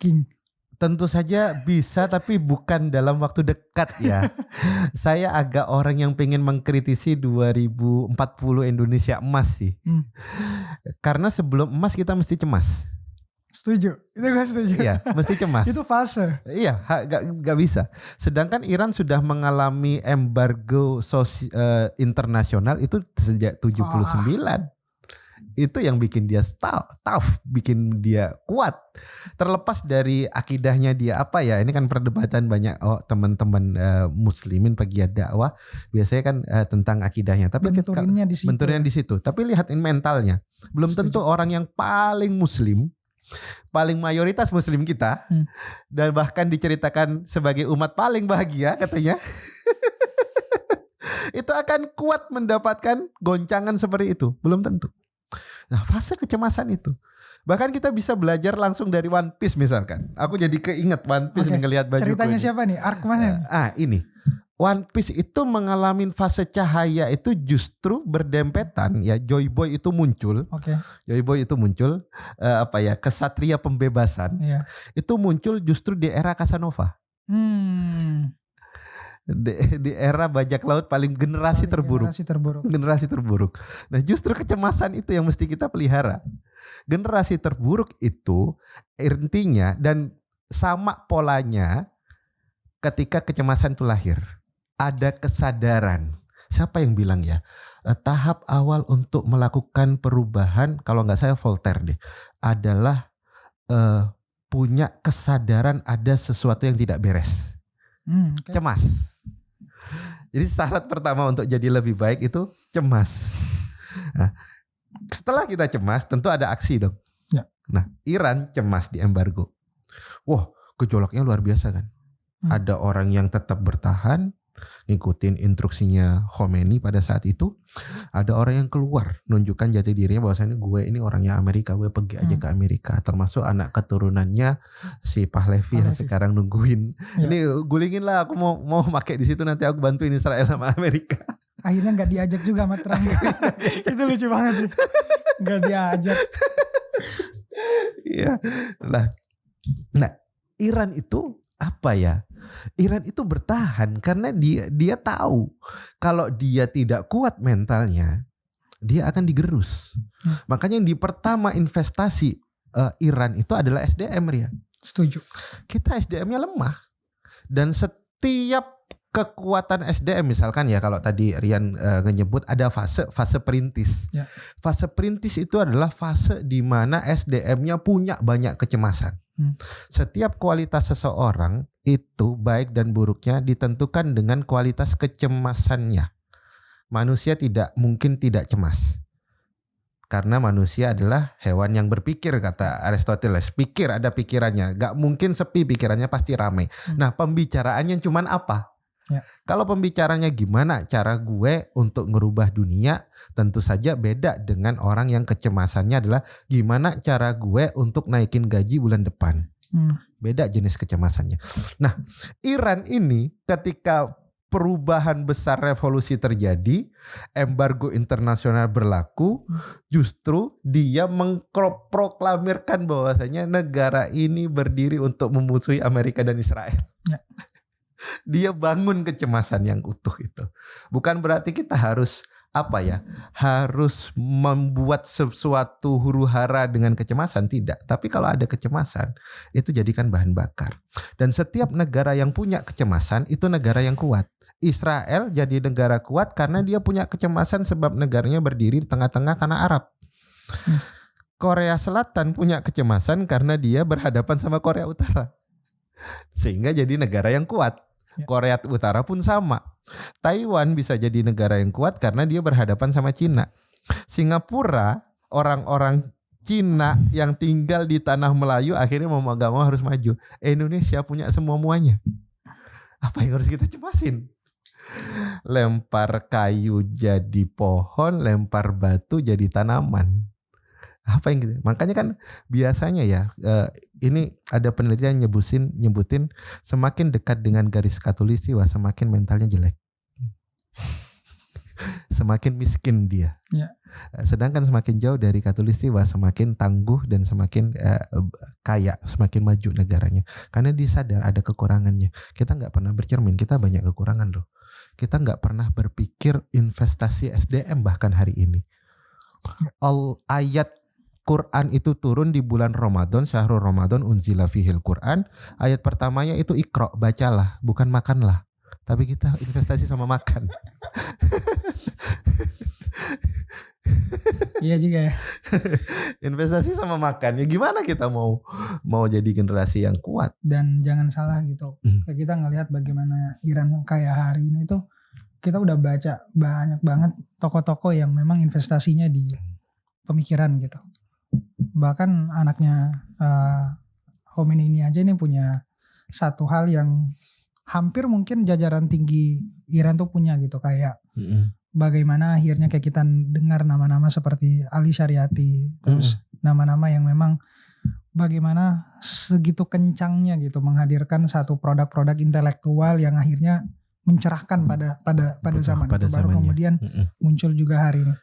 King? Tentu saja bisa, tapi bukan dalam waktu dekat ya. Saya agak orang yang pengen mengkritisi 2040 Indonesia emas sih. Karena sebelum emas kita mesti cemas. Setuju, itu gue setuju. Iya, mesti cemas. Itu fase. Iya, gak bisa. Sedangkan Iran sudah mengalami embargo internasional itu sejak 79. Itu yang bikin dia tough, bikin dia kuat. Terlepas dari akidahnya dia apa ya, ini kan perdebatan banyak teman-teman muslimin pegiat dakwah biasanya kan tentang akidahnya. Tapi benturinnya di situ. Tapi lihatin mentalnya. Belum tentu orang yang paling muslim, paling mayoritas muslim kita, dan bahkan diceritakan sebagai umat paling bahagia katanya, itu akan kuat mendapatkan goncangan seperti itu. Belum tentu. Nah, fase kecemasan itu. Bahkan kita bisa belajar langsung dari One Piece misalkan. Aku jadi keinget One Piece nih ngelihat baju. Ceritanya siapa nih? Ark mana? Ini. One Piece itu mengalami fase cahaya itu justru berdempetan ya. Joy Boy itu muncul. Joy Boy itu muncul kesatria pembebasan. Itu muncul justru di era Casanova. Di era bajak laut paling generasi terburuk. Nah, justru kecemasan itu yang mesti kita pelihara. Generasi terburuk itu intinya dan sama polanya ketika kecemasan itu lahir. Ada kesadaran. Siapa yang bilang ya? Tahap awal untuk melakukan perubahan, kalau nggak saya Voltaire deh, adalah punya kesadaran ada sesuatu yang tidak beres. Cemas. Jadi syarat pertama untuk jadi lebih baik itu cemas. Nah, setelah kita cemas tentu ada aksi dong. Nah, Iran cemas di embargo. Wah, gejolaknya luar biasa kan. Ada orang yang tetap bertahan, ngikutin instruksinya Khomeini pada saat itu. Ada orang yang keluar, nunjukkan jati dirinya bahwasanya gue ini orangnya Amerika, gue pergi aja ke Amerika. Termasuk anak keturunannya si Pahlavi yang sekarang nungguin. Ini gulingin lah, aku mau pakai di situ, nanti aku bantuin Israel sama Amerika. Akhirnya nggak diajak juga sama Trump. Itu lucu banget sih, nggak diajak. Iya, nah Iran itu apa ya? Iran itu bertahan karena dia tahu kalau dia tidak kuat mentalnya, dia akan digerus. Makanya yang di pertama investasi Iran itu adalah SDM, Ria. Setuju. Kita SDM-nya lemah, dan setiap kekuatan SDM, misalkan ya kalau tadi Rian menyebut ada fase perintis. Ya. Fase perintis itu adalah fase di mana SDM-nya punya banyak kecemasan. Setiap kualitas seseorang itu baik dan buruknya ditentukan dengan kualitas kecemasannya. Manusia tidak mungkin tidak cemas. Karena manusia adalah hewan yang berpikir, kata Aristoteles. Pikir, ada pikirannya. Gak mungkin sepi pikirannya, pasti ramai. Nah, pembicaraannya cuman apa? Ya. Kalau pembicaranya gimana cara gue untuk ngerubah dunia, tentu saja beda dengan orang yang kecemasannya adalah gimana cara gue untuk naikin gaji bulan depan. Beda jenis kecemasannya. Nah, Iran ini ketika perubahan besar revolusi terjadi, embargo internasional berlaku, justru dia mengproklamirkan bahwasanya negara ini berdiri untuk memusuhi Amerika dan Israel. Ya. Dia bangun kecemasan yang utuh itu. Bukan berarti kita harus harus membuat sesuatu huru-hara dengan kecemasan, tidak. Tapi kalau ada kecemasan, itu jadikan bahan bakar. Dan setiap negara yang punya kecemasan itu negara yang kuat. Israel jadi negara kuat karena dia punya kecemasan sebab negaranya berdiri di tengah-tengah tanah Arab. Korea Selatan punya kecemasan karena dia berhadapan sama Korea Utara, sehingga jadi negara yang kuat. Korea Utara pun sama. Taiwan bisa jadi negara yang kuat karena dia berhadapan sama Cina. Singapura, orang-orang Cina yang tinggal di tanah Melayu akhirnya mau gak mau harus maju. Indonesia punya semua-muanya. Apa yang harus kita cemasin? Lempar kayu jadi pohon, lempar batu jadi tanaman. Apa yang gitu? Makanya kan biasanya ya, ini ada penelitian nyebutin semakin dekat dengan garis khatulistiwa semakin mentalnya jelek. Semakin miskin dia. Ya. Sedangkan semakin jauh dari khatulistiwa semakin tangguh dan semakin kaya, semakin maju negaranya. Karena dia sadar ada kekurangannya. Kita nggak pernah bercermin, kita banyak kekurangan loh. Kita nggak pernah berpikir investasi SDM bahkan hari ini. Ayat Quran itu turun di bulan Ramadan, syahrul Ramadan unzila fihil Quran. Ayat pertamanya itu Iqra, bacalah, bukan makanlah. Tapi kita investasi sama makan. Iya juga ya. Investasi sama makan. Ya gimana kita mau jadi generasi yang kuat? Dan jangan salah gitu. Kita ngelihat bagaimana Iran kayak hari ini tuh, kita udah baca banyak banget tokoh-tokoh yang memang investasinya di pemikiran gitu. Bahkan anaknya Khomeini ini aja ini punya satu hal yang hampir mungkin jajaran tinggi Iran tuh punya gitu, kayak bagaimana akhirnya kayak kita dengar nama-nama seperti Ali Shariati, terus nama-nama yang memang bagaimana segitu kencangnya gitu menghadirkan satu produk-produk intelektual yang akhirnya mencerahkan pada zaman itu, baru kemudian muncul juga hari ini.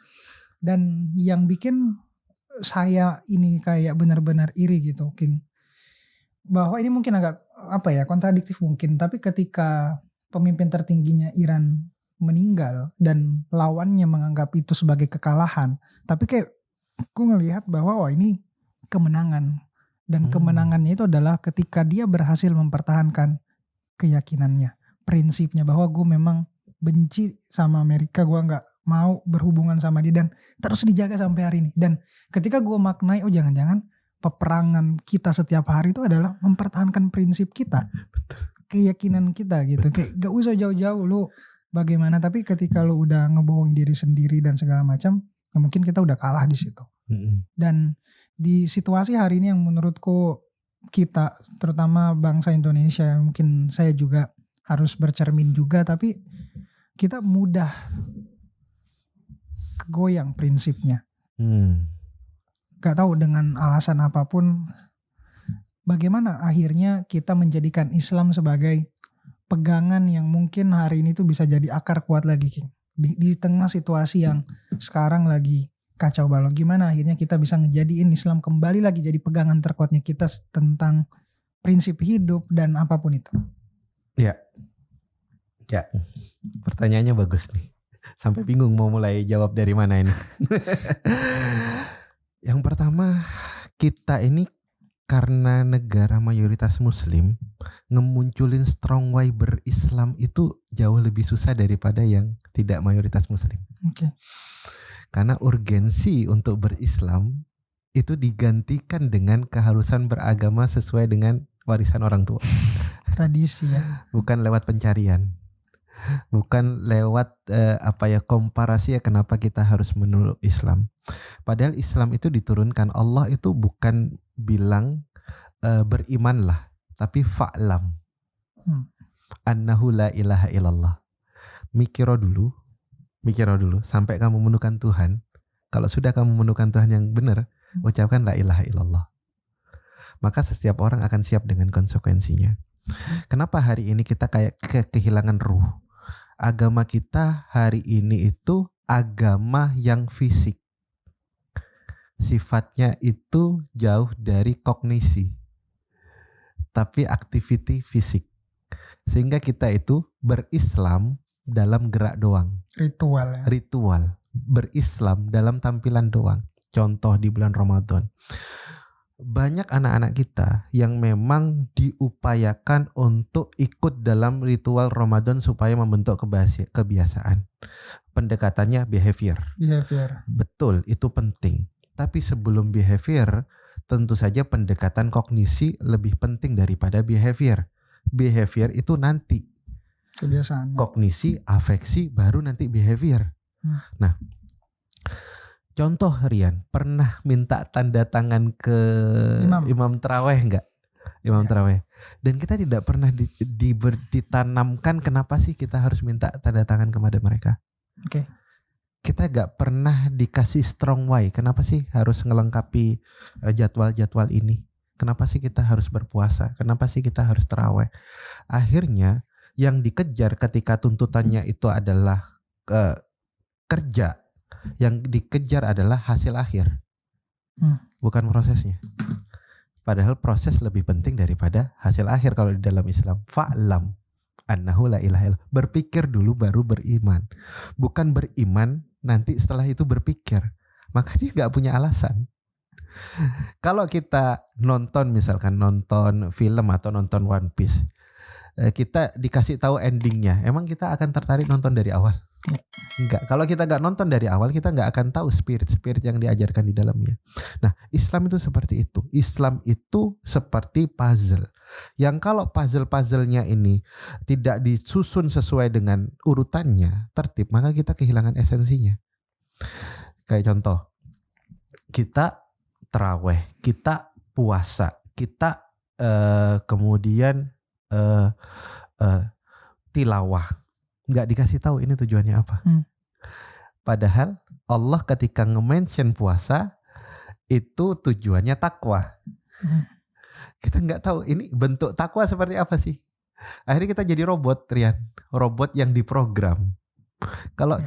Dan yang bikin saya ini kayak benar-benar iri gitu, King, bahwa ini mungkin agak kontradiktif mungkin, tapi ketika pemimpin tertingginya Iran meninggal dan lawannya menganggap itu sebagai kekalahan, tapi kayak gue ngelihat bahwa ini kemenangan, dan kemenangannya itu adalah ketika dia berhasil mempertahankan keyakinannya, prinsipnya, bahwa gue memang benci sama Amerika, gue nggak mau berhubungan sama dia, dan terus dijaga sampai hari ini. Dan ketika gue maknai, jangan-jangan peperangan kita setiap hari itu adalah mempertahankan prinsip kita, keyakinan kita gitu. Kayak gak usah jauh-jauh lu bagaimana, tapi ketika lu udah ngebohongin diri sendiri dan segala macam, ya mungkin kita udah kalah di situ. Dan di situasi hari ini yang menurutku kita, terutama bangsa Indonesia, mungkin saya juga harus bercermin juga, tapi kita mudah kegoyang prinsipnya. Gak tahu dengan alasan apapun, bagaimana akhirnya kita menjadikan Islam sebagai pegangan yang mungkin hari ini tuh bisa jadi akar kuat lagi, King. Di tengah situasi yang sekarang lagi kacau balau, gimana akhirnya kita bisa ngejadiin Islam kembali lagi jadi pegangan terkuatnya kita tentang prinsip hidup dan apapun itu. Ya, pertanyaannya bagus nih. Sampai bingung mau mulai jawab dari mana ini. Yang pertama, kita ini karena negara mayoritas Muslim, ngemunculin strong way berislam itu jauh lebih susah daripada yang tidak mayoritas Muslim. Oke. Karena urgensi untuk berislam itu digantikan dengan keharusan beragama sesuai dengan warisan orang tua. Tradisi ya. Bukan lewat pencarian. Bukan lewat komparasi ya kenapa kita harus menolak Islam. Padahal Islam itu diturunkan, Allah itu bukan bilang berimanlah, tapi fa'lam annahu la ilaha illallah. Mikiro dulu sampai kamu menemukan Tuhan. Kalau sudah kamu menemukan Tuhan yang benar, ucapkan la ilaha illallah. Maka setiap orang akan siap dengan konsekuensinya. Kenapa hari ini kita kayak kehilangan ruh? Agama kita hari ini itu agama yang fisik. Sifatnya itu jauh dari kognisi, tapi aktiviti fisik. Sehingga kita itu berislam dalam gerak doang. Ritual. Berislam dalam tampilan doang. Contoh di bulan Ramadan. Banyak anak-anak kita yang memang diupayakan untuk ikut dalam ritual Ramadan supaya membentuk kebiasaan. Pendekatannya behavior. Betul, itu penting. Tapi sebelum behavior, tentu saja pendekatan kognisi lebih penting daripada behavior. Behavior itu nanti. Kebiasaan. Kognisi, afeksi, baru nanti behavior. Nah, contoh Rian, pernah minta tanda tangan ke imam taraweh enggak? Imam taraweh. Dan kita tidak pernah ditanamkan kenapa sih kita harus minta tanda tangan kepada mereka. Oke. Kita gak pernah dikasih strong why. Kenapa sih harus ngelengkapi jadwal-jadwal ini? Kenapa sih kita harus berpuasa? Kenapa sih kita harus taraweh? Akhirnya yang dikejar ketika tuntutannya itu adalah kerja, yang dikejar adalah hasil akhir, bukan prosesnya. Padahal proses lebih penting daripada hasil akhir kalau di dalam Islam. Fa'lam annahu la ilaha illallah. Berpikir dulu baru beriman. Bukan beriman nanti setelah itu berpikir. Maka dia gak punya alasan. Kalau kita nonton film atau nonton One Piece, kita dikasih tahu endingnya, emang kita akan tertarik nonton dari awal? Enggak. Kalau kita gak nonton dari awal, kita gak akan tahu spirit yang diajarkan di dalamnya. Nah, Islam itu seperti itu. Islam itu seperti puzzle. Yang kalau puzzle-puzzlenya ini tidak disusun sesuai dengan urutannya, tertib, maka kita kehilangan esensinya. Kayak contoh, kita taraweh, kita puasa, kita kemudian tilawah, nggak dikasih tahu ini tujuannya apa. Padahal Allah ketika nge-mention puasa itu tujuannya takwa. Kita nggak tahu ini bentuk takwa seperti apa sih. Akhirnya kita jadi robot, Rian, robot yang diprogram. Kalau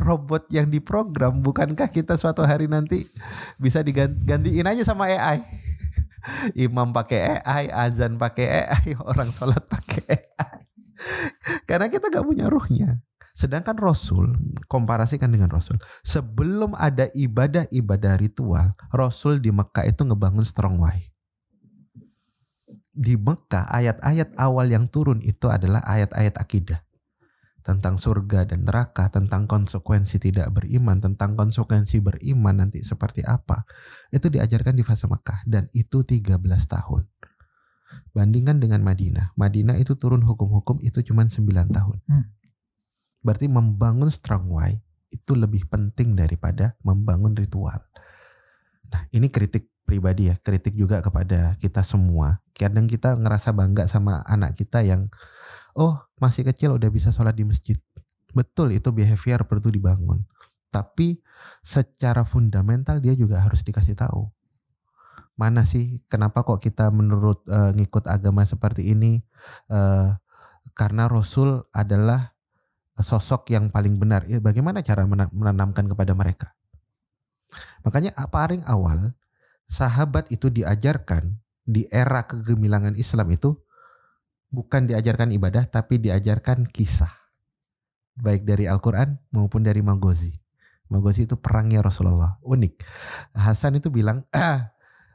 robot yang diprogram, bukankah kita suatu hari nanti bisa digantiin aja sama AI? Imam pakai AI, azan pakai AI, orang sholat pakai AI. Karena kita gak punya ruhnya. Sedangkan Rasul, komparasikan dengan Rasul, sebelum ada ibadah ritual, Rasul di Mekah itu ngebangun strong way. Di Mekah ayat-ayat awal yang turun itu adalah ayat-ayat akidah. Tentang surga dan neraka, tentang konsekuensi tidak beriman, tentang konsekuensi beriman nanti seperti apa. Itu diajarkan di fase Mekah, dan itu 13 tahun. Bandingkan dengan Madinah. Madinah itu turun hukum-hukum itu cuma 9 tahun. Berarti membangun strong way itu lebih penting daripada membangun ritual. Nah, ini kritik pribadi ya, kritik juga kepada kita semua. Kadang kita ngerasa bangga sama anak kita yang masih kecil udah bisa sholat di masjid. Betul, itu behavior perlu dibangun. Tapi secara fundamental dia juga harus dikasih tahu. Mana sih, kenapa kok kita menurut ngikut agama seperti ini? Karena Rasul adalah sosok yang paling benar. Bagaimana cara menanamkan kepada mereka? Makanya paling awal sahabat itu diajarkan di era kegemilangan Islam itu bukan diajarkan ibadah, tapi diajarkan kisah. Baik dari Al-Quran maupun dari Maghazi. Maghazi itu perangnya Rasulullah. Unik. Hasan itu bilang,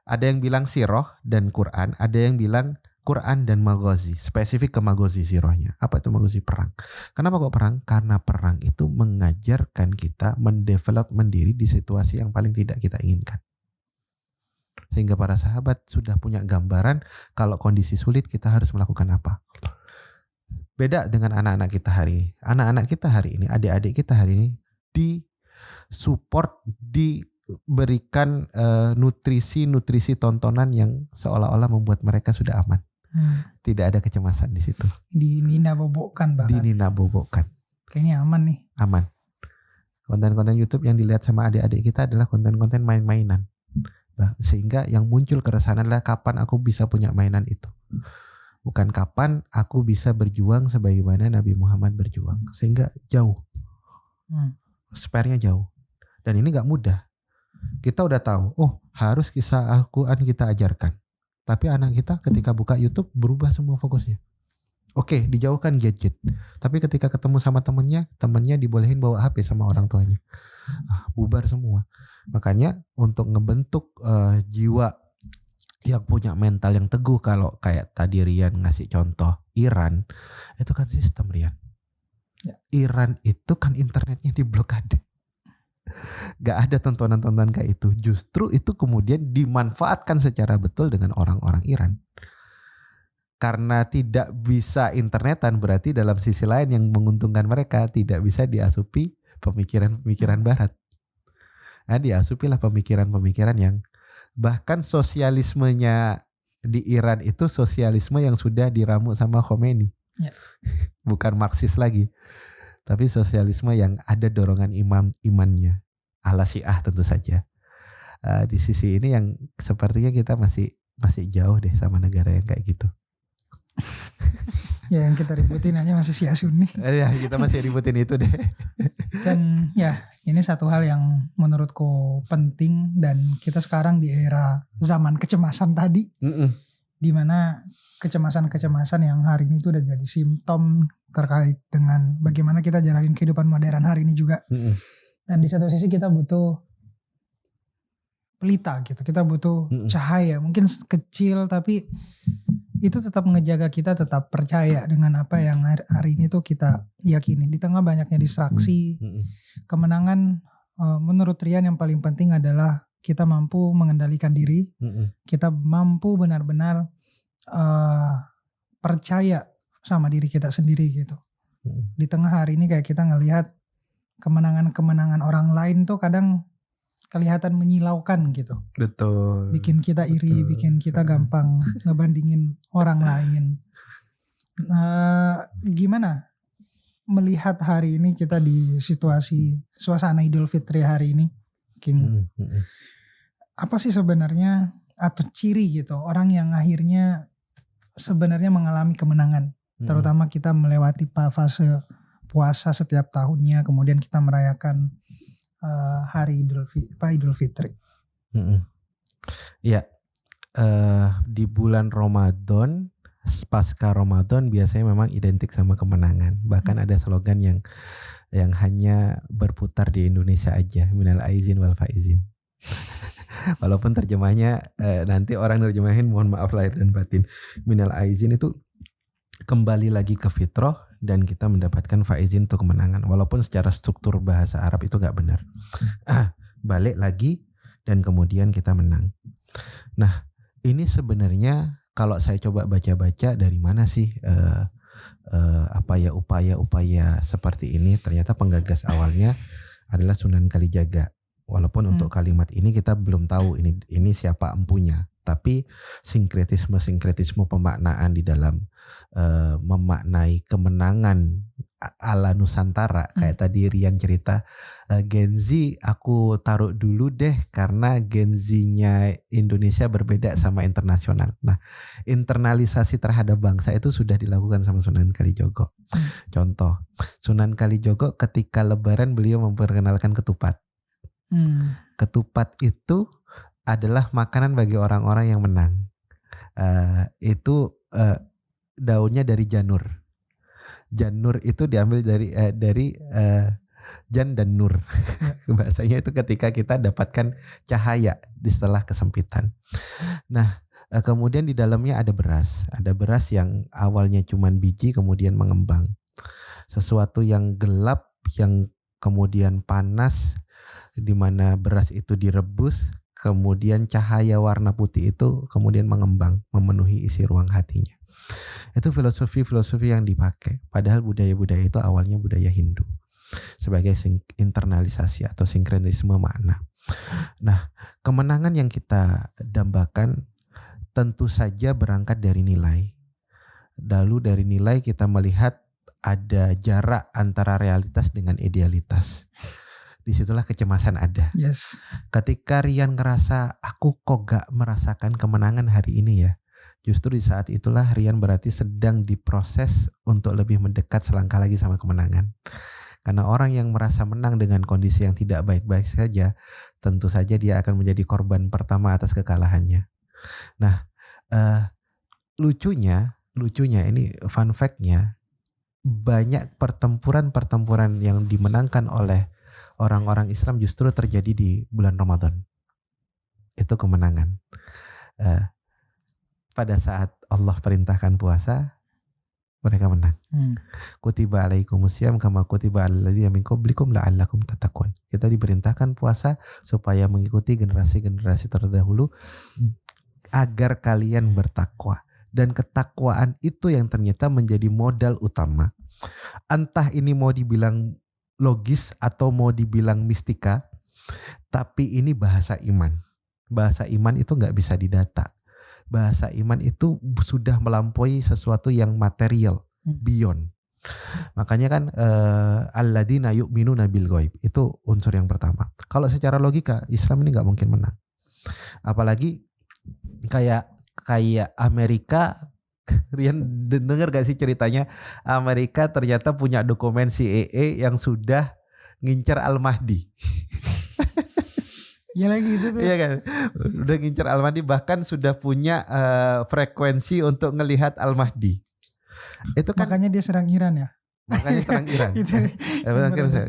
ada yang bilang sirah dan Quran, ada yang bilang Quran dan Maghazi. Spesifik ke Maghazi sirahnya. Apa itu Maghazi? Perang. Kenapa kok perang? Karena perang itu mengajarkan kita mendevelop diri di situasi yang paling tidak kita inginkan. Sehingga para sahabat sudah punya gambaran kalau kondisi sulit kita harus melakukan apa. Beda dengan anak-anak kita hari ini. Anak-anak kita hari ini, adik-adik kita hari ini disupport, diberikan nutrisi tontonan yang seolah-olah membuat mereka sudah aman. Tidak ada kecemasan di situ. Dinina bobokkan bahkan. Dinina bobokkan. Kayaknya aman nih. Aman. Konten-konten YouTube yang dilihat sama adik-adik kita adalah konten-konten main-mainan. Sehingga yang muncul keresahan adalah kapan aku bisa punya mainan itu. Bukan kapan aku bisa berjuang sebagaimana Nabi Muhammad berjuang. Sehingga jauh. Spare-nya jauh. Dan ini gak mudah. Kita udah tahu, harus kisah Al-Quran kita ajarkan. Tapi anak kita ketika buka YouTube berubah semua fokusnya. Oke, dijauhkan gadget. Tapi ketika ketemu sama temennya dibolehin bawa HP sama orang tuanya. Bubar semua. Makanya untuk ngebentuk jiwa yang punya mental yang teguh, kalau kayak tadi Rian ngasih contoh Iran, itu kan sistem Rian. Ya. Iran itu kan internetnya diblokade. Gak ada tontonan-tontonan kayak itu. Justru itu kemudian dimanfaatkan secara betul dengan orang-orang Iran. Karena tidak bisa internetan, berarti dalam sisi lain yang menguntungkan mereka tidak bisa diasupi pemikiran-pemikiran barat. Nah, diasupilah pemikiran-pemikiran yang bahkan sosialismenya di Iran itu sosialisme yang sudah diramu sama Khomeini. Ya. Bukan Marxis lagi. Tapi sosialisme yang ada dorongan imannya. Ala Syiah tentu saja. Di sisi ini yang sepertinya kita masih jauh deh sama negara yang kayak gitu. Ya, yang kita ributin aja masih Syiah Sunni. Ya, kita masih ributin itu deh. Dan ya, ini satu hal yang menurutku penting, dan kita sekarang di era zaman kecemasan tadi. Di mana kecemasan-kecemasan yang hari ini itu udah jadi simptom terkait dengan bagaimana kita jalanin kehidupan modern hari ini juga. Dan di satu sisi kita butuh pelita gitu, kita butuh cahaya, mungkin kecil tapi itu tetap mengejaga kita tetap percaya dengan apa yang hari ini tuh kita yakini. Di tengah banyaknya distraksi, kemenangan menurut Rian yang paling penting adalah kita mampu mengendalikan diri, kita mampu benar-benar percaya sama diri kita sendiri gitu. Di tengah hari ini kayak kita ngelihat kemenangan-kemenangan orang lain tuh kadang kelihatan menyilaukan gitu. Betul. Bikin kita iri, bikin kita gampang ngebandingin orang lain. Gimana melihat hari ini kita di situasi suasana Idul Fitri hari ini, King? Apa sih sebenarnya atau ciri gitu orang yang akhirnya sebenarnya mengalami kemenangan, terutama kita melewati fase puasa setiap tahunnya, kemudian kita merayakan hari Idul Fitri. Iya, di bulan Ramadan, pasca Ramadan biasanya memang identik sama kemenangan. Bahkan ada slogan yang hanya berputar di Indonesia aja, minal aizin wal faizin. Walaupun terjemahnya nanti orang nerjemahin mohon maaf lahir dan batin. Minal aizin itu kembali lagi ke fitrah dan kita mendapatkan faizin untuk kemenangan. Walaupun secara struktur bahasa Arab itu gak benar. Balik lagi dan kemudian kita menang. Nah, ini sebenarnya kalau saya coba baca-baca dari mana sih upaya-upaya seperti ini, ternyata penggagas awalnya adalah Sunan Kalijaga. Walaupun untuk kalimat ini kita belum tahu ini siapa empunya, tapi sinkretisme pemaknaan di dalam memaknai kemenangan ala Nusantara, kayak tadi Rian cerita, Gen Z aku taruh dulu deh karena Gen Z-nya Indonesia berbeda sama internasional. Nah, internalisasi terhadap bangsa itu sudah dilakukan sama Sunan Kalijogo. Contoh, Sunan Kalijogo ketika Lebaran beliau memperkenalkan ketupat. Ketupat itu adalah makanan bagi orang-orang yang menang. Itu daunnya dari janur. Janur itu diambil dari jan dan nur. Bahasanya itu ketika kita dapatkan cahaya di setelah kesempitan. Nah, kemudian di dalamnya ada beras. Ada beras yang awalnya cuman biji kemudian mengembang. Sesuatu yang gelap yang kemudian panas, di mana beras itu direbus, kemudian cahaya warna putih itu kemudian mengembang, memenuhi isi ruang hatinya. Itu filosofi yang dipakai. Padahal budaya-budaya itu awalnya budaya Hindu sebagai internalisasi atau sinkretisme makna. Nah, kemenangan yang kita dambakan tentu saja berangkat dari nilai. Lalu dari nilai kita melihat ada jarak antara realitas dengan idealitas. Disitulah kecemasan ada. Yes. Ketika Rian ngerasa aku kok gak merasakan kemenangan hari ini ya, justru di saat itulah Rian berarti sedang diproses untuk lebih mendekat selangkah lagi sama kemenangan. Karena orang yang merasa menang dengan kondisi yang tidak baik-baik saja, tentu saja dia akan menjadi korban pertama atas kekalahannya. Nah, lucunya ini fun fact-nya, banyak pertempuran yang dimenangkan oleh orang-orang Islam justru terjadi di bulan Ramadan. Itu kemenangan. Pada saat Allah perintahkan puasa, mereka menang. Kutiba alaikumusiyam kama kutiba alal ladzina min qablikum la'allakum tattaqun. Kita diperintahkan puasa supaya mengikuti generasi-generasi terdahulu agar kalian bertakwa. Dan ketakwaan itu yang ternyata menjadi modal utama. Entah ini mau dibilang logis atau mau dibilang mistika, tapi ini bahasa iman. Bahasa iman itu nggak bisa didata. Bahasa iman itu sudah melampaui sesuatu yang material, beyond. Makanya kan alladzina yu'minuna bil ghaib itu unsur yang pertama. Kalau secara logika Islam ini nggak mungkin menang. Apalagi kayak Amerika. Rian dengar gak sih ceritanya Amerika ternyata punya dokumen CIA yang sudah ngincer Al-Mahdi. Ya lagi itu tuh. Iya kan, udah ngincer Al-Mahdi, bahkan sudah punya frekuensi untuk ngelihat Al-Mahdi. Itu kan makanya dia serang Iran ya. Makanya serang Iran.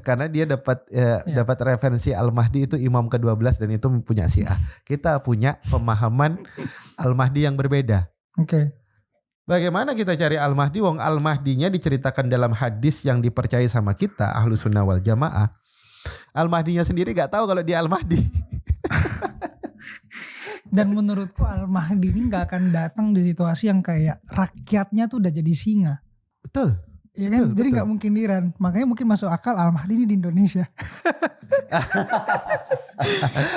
Karena dia dapat referensi Al-Mahdi itu imam ke-12 dan itu punya Syiah. Kita punya pemahaman Al-Mahdi yang berbeda. Oke. Bagaimana kita cari Al-Mahdi? Wong Al-Mahdinya diceritakan dalam hadis yang dipercayai sama kita Ahlus Sunnah wal Jamaah. Al-Mahdinya sendiri gak tahu kalau dia Al-Mahdi. Dan menurutku Al-Mahdi ini gak akan datang di situasi yang kayak rakyatnya tuh udah jadi singa. Betul. Iya kan? Jadi gak mungkin di Iran. Makanya mungkin masuk akal Al-Mahdi ini di Indonesia.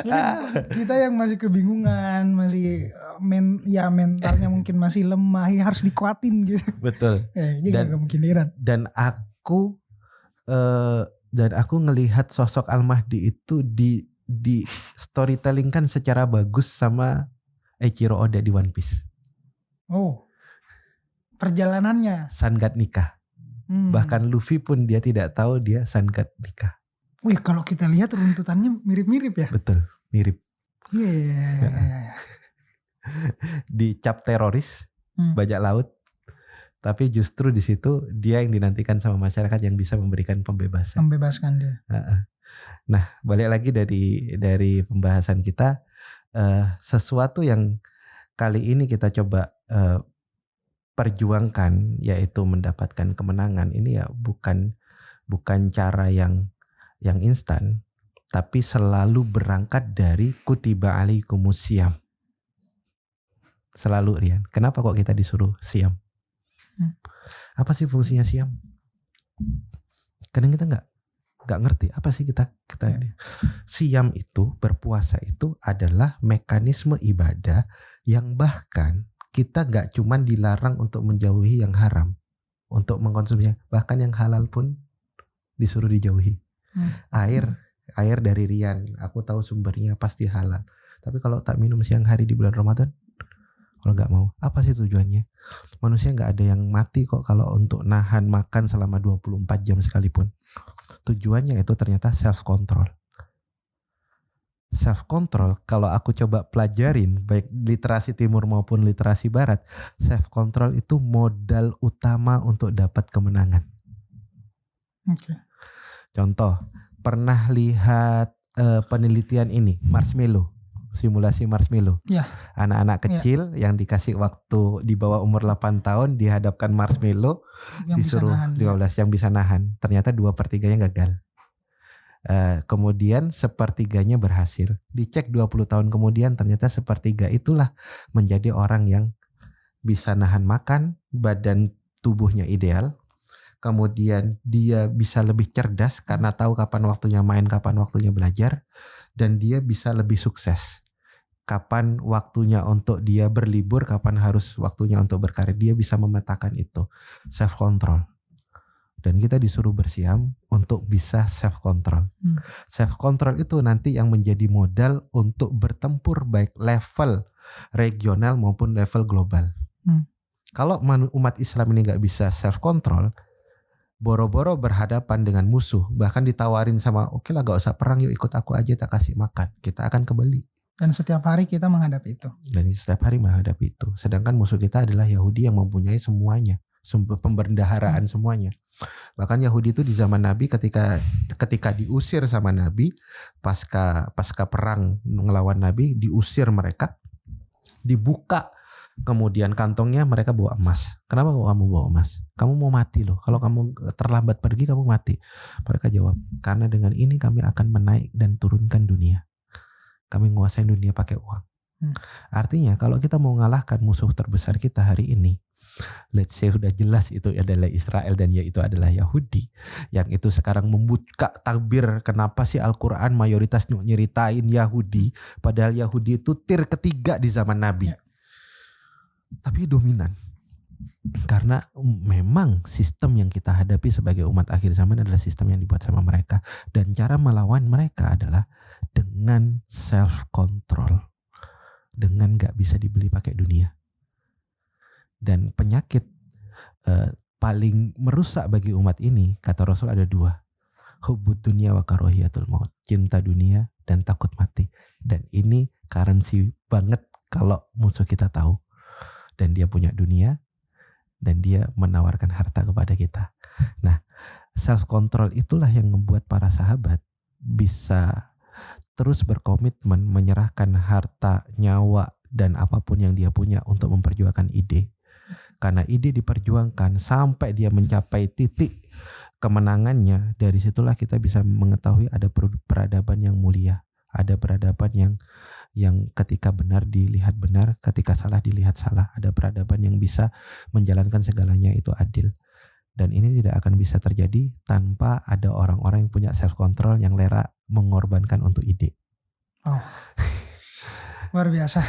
Jadi kita yang masih kebingungan, masih mentalnya mungkin masih lemah, ya harus dikuatin gitu. Betul. Jadi gak mungkin di Iran. Dan aku ngelihat sosok Al-Mahdi itu di storytellingkan secara bagus sama Eiichiro Oda di One Piece. Oh, perjalanannya Sangat nikah. Bahkan Luffy pun dia tidak tahu dia Sangat nikah. Wih, kalau kita lihat runtutannya mirip-mirip ya. Betul, mirip. Iya. Dicap teroris, bajak laut. Tapi justru di situ dia yang dinantikan sama masyarakat yang bisa memberikan pembebasan. Membebaskan dia. Nah, balik lagi dari pembahasan kita, sesuatu yang kali ini kita coba perjuangkan, yaitu mendapatkan kemenangan. Ini ya bukan cara yang instan, tapi selalu berangkat dari kutiba alaikumusiyam. Selalu, Rian. Kenapa kok kita disuruh siam? Apa sih fungsinya siam? Kadang kita nggak ngerti apa sih kita ini. Siam itu, berpuasa itu adalah mekanisme ibadah yang bahkan kita nggak cuman dilarang untuk menjauhi yang haram, untuk mengkonsumsinya, bahkan yang halal pun disuruh dijauhi. Air dari Rian, aku tahu sumbernya pasti halal. Tapi kalau tak minum siang hari di bulan Ramadan, kalau nggak mau, apa sih tujuannya? Manusia nggak ada yang mati kok kalau untuk nahan makan selama 24 jam sekalipun. Tujuannya itu ternyata self control. Self control kalau aku coba pelajarin baik literasi timur maupun literasi barat, self control itu modal utama untuk dapat kemenangan. Contoh, pernah lihat penelitian ini marshmallow, simulasi marshmallow. Ya. Anak-anak kecil yang dikasih waktu di bawah umur 8 tahun dihadapkan marshmallow, yang disuruh bisa nahan, 15 yang bisa nahan. Ternyata 2/3-nya gagal. Kemudian 1/3-nya berhasil. Dicek 20 tahun kemudian ternyata 1/3 itulah menjadi orang yang bisa nahan makan, badan tubuhnya ideal. Kemudian dia bisa lebih cerdas karena tahu kapan waktunya main, kapan waktunya belajar. Dan dia bisa lebih sukses. Kapan waktunya untuk dia berlibur, kapan harus waktunya untuk berkarir. Dia bisa memetakan itu. Self control. Dan kita disuruh bersiam untuk bisa self control. Self control itu nanti yang menjadi modal untuk bertempur baik level regional maupun level global. Kalau umat Islam ini gak bisa self control, boro-boro berhadapan dengan musuh, bahkan ditawarin sama, oke lah gak usah perang, yuk ikut aku aja tak kasih makan, kita akan kebeli. Dan setiap hari kita menghadapi itu. Sedangkan musuh kita adalah Yahudi yang mempunyai semuanya, sumber pembendaharaan semuanya. Bahkan Yahudi itu di zaman Nabi ketika diusir sama Nabi, pasca perang ngelawan Nabi, diusir mereka, dibuka kemudian kantongnya, mereka bawa emas. Kenapa kamu bawa emas? Kamu mau mati loh. Kalau kamu terlambat pergi, kamu mati. Mereka jawab, karena dengan ini kami akan menaik dan turunkan dunia. Kami menguasai dunia pakai uang. Artinya kalau kita mau mengalahkan musuh terbesar kita hari ini, let's say sudah jelas itu adalah Israel dan yaitu adalah Yahudi, yang itu sekarang membuka tabir kenapa sih Al-Quran mayoritas nyeritain Yahudi, padahal Yahudi itu tier ketiga di zaman Nabi. Tapi dominan. Karena memang sistem yang kita hadapi sebagai umat akhir zaman adalah sistem yang dibuat sama mereka. Dan cara melawan mereka adalah dengan self control, dengan gak bisa dibeli pakai dunia. Dan penyakit paling merusak bagi umat ini, kata Rasul ada 2, hubbud dunya wa karahiyatul maut, cinta dunia dan takut mati. Dan ini currency banget kalau musuh kita tahu dan dia punya dunia dan dia menawarkan harta kepada kita. Nah, self control itulah yang membuat para sahabat bisa terus berkomitmen menyerahkan harta, nyawa, dan apapun yang dia punya untuk memperjuangkan ide. Karena ide diperjuangkan sampai dia mencapai titik kemenangannya, dari situlah kita bisa mengetahui ada peradaban yang mulia. Ada peradaban yang ketika benar dilihat benar, ketika salah dilihat salah. Ada peradaban yang bisa menjalankan segalanya itu adil. Dan ini tidak akan bisa terjadi tanpa ada orang-orang yang punya self control yang rela mengorbankan untuk ide. Oh, luar biasa.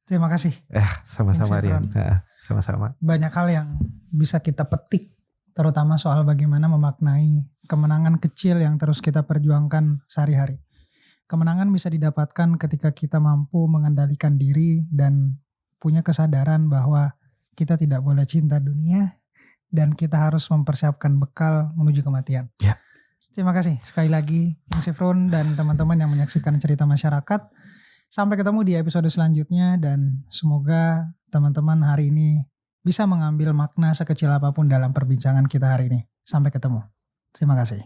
Terima kasih. Sama-sama Rian. Sama-sama. Banyak hal yang bisa kita petik, terutama soal bagaimana memaknai kemenangan kecil yang terus kita perjuangkan sehari-hari. Kemenangan bisa didapatkan ketika kita mampu mengendalikan diri dan punya kesadaran bahwa kita tidak boleh cinta dunia dan kita harus mempersiapkan bekal menuju kematian. Ya. Terima kasih sekali lagi Bung Sifrun dan teman-teman yang menyaksikan Cerita Masyarakat. Sampai ketemu di episode selanjutnya dan semoga teman-teman hari ini bisa mengambil makna sekecil apapun dalam perbincangan kita hari ini. Sampai ketemu. Terima kasih.